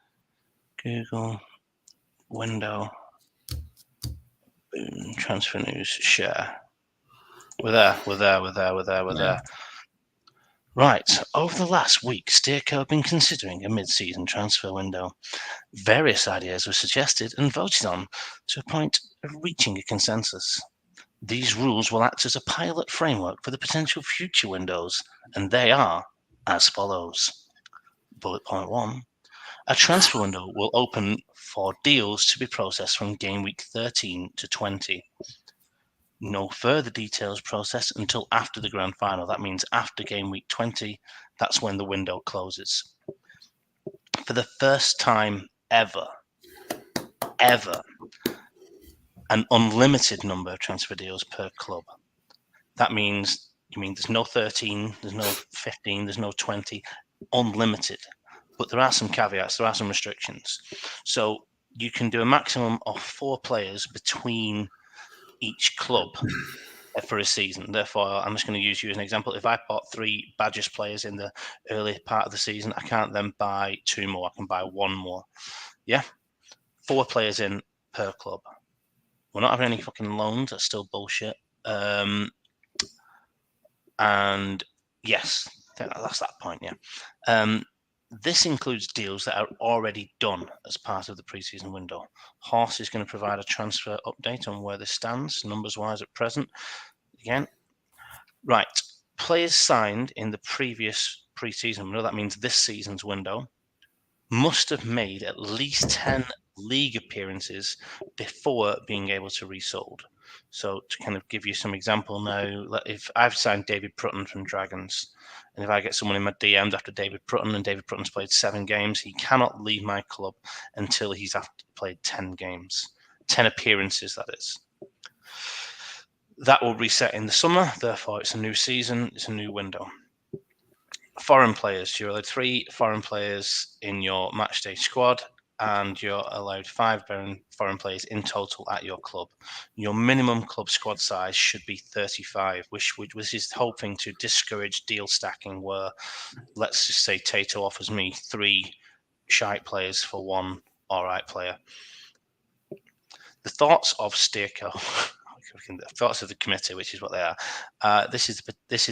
Google, window, boom, transfer news, share. We're there. Right, over the last week, Steerco have been considering a mid-season transfer window. Various ideas were suggested and voted on to a point of reaching a consensus. These rules will act as a pilot framework for the potential future windows, and they are as follows. Bullet point 1. A transfer window will open for deals to be processed from game week 13 to 20. No further details processed until after the grand final. That means after game week 20, that's when the window closes. For the first time ever, an unlimited number of transfer deals per club. That means there's no 13, there's no 15, there's no 20, unlimited. But there are some caveats, there are some restrictions. So you can do a maximum of 4 players between each club for a season. Therefore, I'm just going to use you as an example. If I bought 3 Badgers players in the early part of the season, I can't then buy 2 more. I can buy 1 more. Yeah? 4 players in per club. We're not having any fucking loans. That's still bullshit. And yes, that's that point, yeah. This includes deals that are already done as part of the preseason window. Horse is going to provide a transfer update on where this stands, numbers-wise at present. Again, right. players signed in the previous pre-season window, that means this season's window, must have made at least 10 league appearances before being able to resold. So to kind of give you some example now, if I've signed David Prutton from Dragons, and if I get someone in my DMs after David Prutton, and David Prutton's played 7 games, he cannot leave my club until he's played 10 games, 10 appearances, that is. That will reset in the summer, therefore it's a new season, it's a new window. Foreign players, you're allowed 3 foreign players in your matchday squad, and you're allowed 5 foreign players in total at your club. Your minimum club squad size should be 35, which is hoping to discourage deal stacking, where, let's just say Tato offers me 3 shite players for 1 alright player. The thoughts of Steerco, thoughts of the committee, which is what they are. This is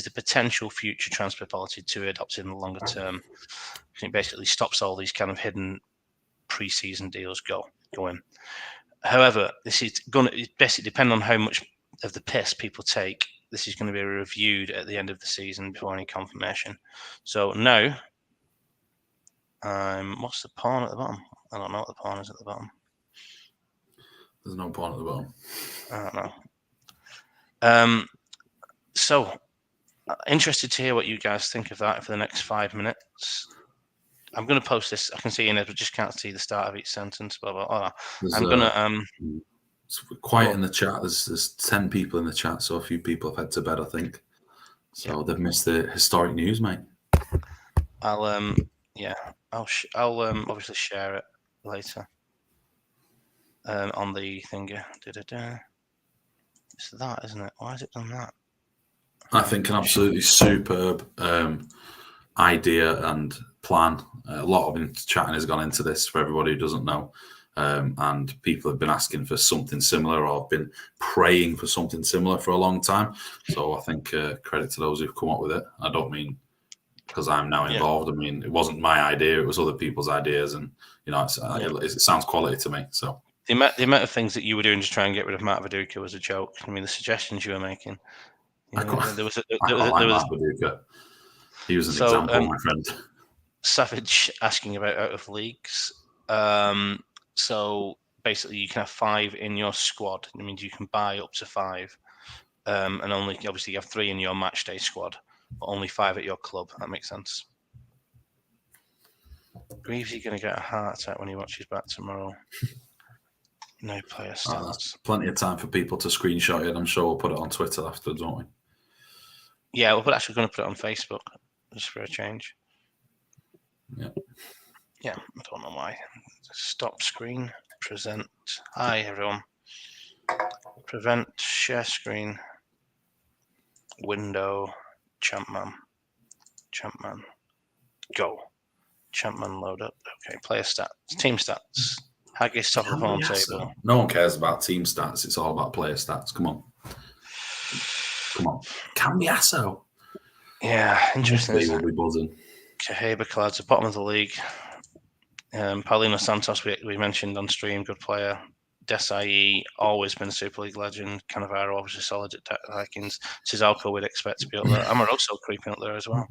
the potential future transfer policy to be adopted in the longer term. It basically stops all these kind of hidden pre-season deals going. However, this is going to basically depend on how much of the piss people take. This is going to be reviewed at the end of the season before any confirmation. So now, what's the pawn at the bottom? I don't know what the pawn is at the bottom. There's no pawn at the bottom. I don't know. So, interested to hear what you guys think of that for the next 5 minutes. I'm going to post this. I can see in it, but just can't see the start of each sentence. Blah, blah, blah. I'm going to... It's quiet in the chat. There's 10 people in the chat, so a few people have had to bed, I think. So they've missed the historic news, mate. I'll obviously share it later. On the thingy. It's that, isn't it? Why has it done that? I think an absolutely superb idea and plan. A lot of chatting has gone into this for everybody who doesn't know. And people have been asking for something similar, or have been praying for something similar for a long time. So I think credit to those who've come up with it. I don't mean because I'm now involved. I mean, it wasn't my idea; it was other people's ideas, and it sounds quality to me. So the amount of things that you were doing to try and get rid of Matt Viduka was a joke. I mean, the suggestions you were making. There was Viduka. He was an example, my friend. Savage asking about out of leagues. So basically, you can have 5 in your squad. It means you can buy up to 5, and only obviously you have 3 in your matchday squad, but only 5 at your club. That makes sense. Greavesy going to get a heart attack when he watches back tomorrow. No player stats. Plenty of time for people to screenshot it. I'm sure we'll put it on Twitter afterwards, won't we? Yeah, we're actually going to put it on Facebook just for a change. Yeah. Yeah, I don't know why. Stop screen, present. Hi, everyone. Prevent, share screen, window, Champman, go. Champman load up. Okay, player stats, team stats. Haggis top of the form table. No one cares about team stats. It's all about player stats. Come on. Cambiasso. Yeah, interesting. They will be buzzing. Cahaba Clouds, the bottom of the league. Paulino Santos, we mentioned on stream, good player. Desai, always been a Super League legend. Cannavaro, obviously solid at Vikings. Cizalco, we'd expect to be up there. Amoroso creeping up there as well.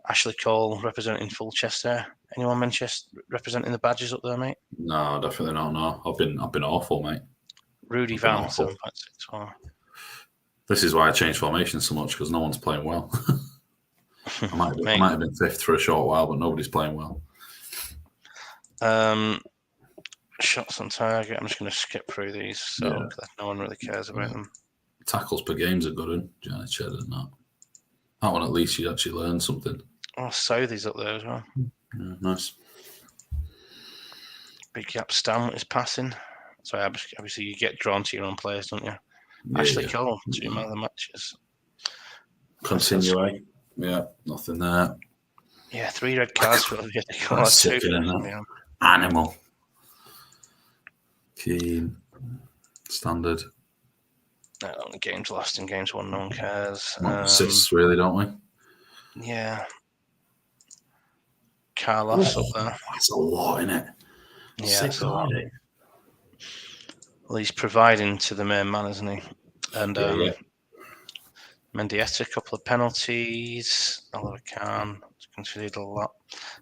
Ashley Cole representing full chest there. Anyone Manchester representing the Badgers up there, mate? No, definitely not. No, I've been awful, mate. Rudy Van 7.64. This is why I changed formation so much, because no one's playing well. I might have been 5th for a short while, but nobody's playing well. Shots on target. I'm just going to skip through these, so no one really cares about them. Tackles per game's a good one. Johnny Cheddar, not that one. At least you actually learn something. Oh, Southey's up there as well. Yeah, nice. Big Gap Stan is passing. So obviously you get drawn to your own players, don't you? Yeah, Ashley Cole, 2 man of the matches. Continue. Yeah, nothing there. Yeah, 3 red cards for the Animal. Keen. Standard. Only games lost and games won, no one cares. Assists, really, don't we? Yeah. Carlos up there. That's a lot, isn't it? Yeah, that's a lot. Well, he's providing to the main man, isn't he? And Mendieta, a couple of penalties. Oliver Kahn conceded a lot.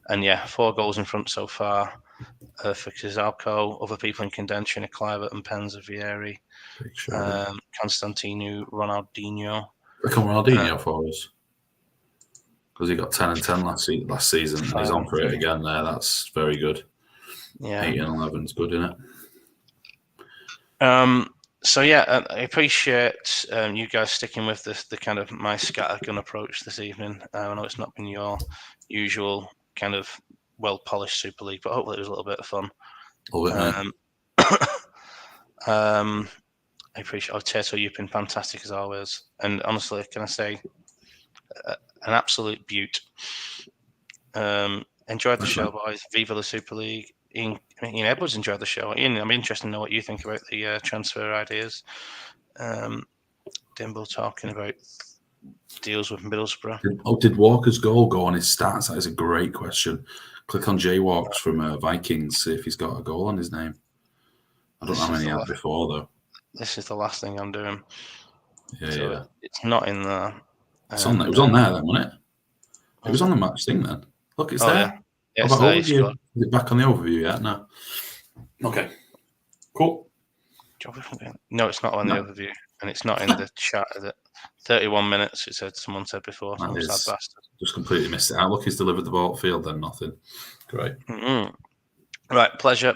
And yeah, 4 goals in front so far for Kizalko. Other people in contention are Kluivert and Penza, Vieri, Big show. Constantino, Ronaldinho. Reckon Ronaldinho for us. Because he got 10 and 10 last season, and he's on for it again there. That's very good. Yeah. 8 and 11 is good, isn't it? So yeah, I appreciate you guys sticking with the kind of my scattergun approach this evening. I know it's not been your usual kind of well-polished Super League, but hopefully it was a little bit of fun. I appreciate Tato, you've been fantastic as always. And honestly, can I say, an absolute beaut. Enjoyed the show, boys. Viva the Super League. Ian Edwards enjoyed the show. Ian, I'm interested to know what you think about the transfer ideas. Dimble talking about deals with Middlesbrough. Did Walker's goal go on his stats? That is a great question. Click on Jay Walks from Vikings, see if he's got a goal on his name. I don't know how many he had before, though. This is the last thing I'm doing. Yeah. It's not in there. It's on there. It was on there then, wasn't it? It was on the match thing then. Look, it's there. Yeah, it's there. Is it back on the overview yet? No. Okay. Cool. No, it's not on the overview, and it's not in the chat. Is it? 31 minutes. It said someone said before. Sad bastard. Just completely missed it out. Look, he's delivered the ball at field. Then nothing. Great. Mm-hmm. Right. Pleasure.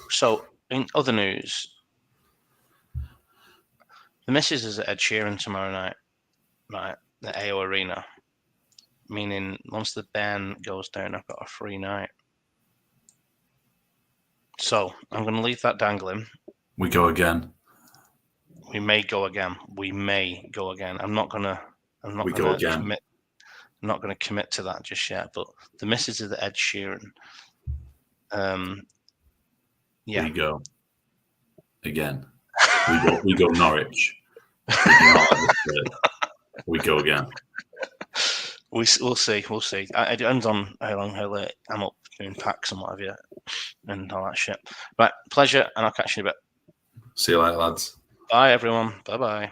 So, in other news, the missus is at Ed Sheeran tomorrow night, right? The AO Arena. Meaning, once the band goes down, I've got a free night. So, I'm going to leave that dangling. We go again. We may go again. I'm not going to commit to that just yet. But the missus is the Ed Sheeran. Yeah. We go again. We go Norwich. We go again. We'll see. It depends on how late I'm up doing packs and what have you, and all that shit. Right, pleasure, and I'll catch you in a bit. See you later, lads. Bye, everyone. Bye-bye.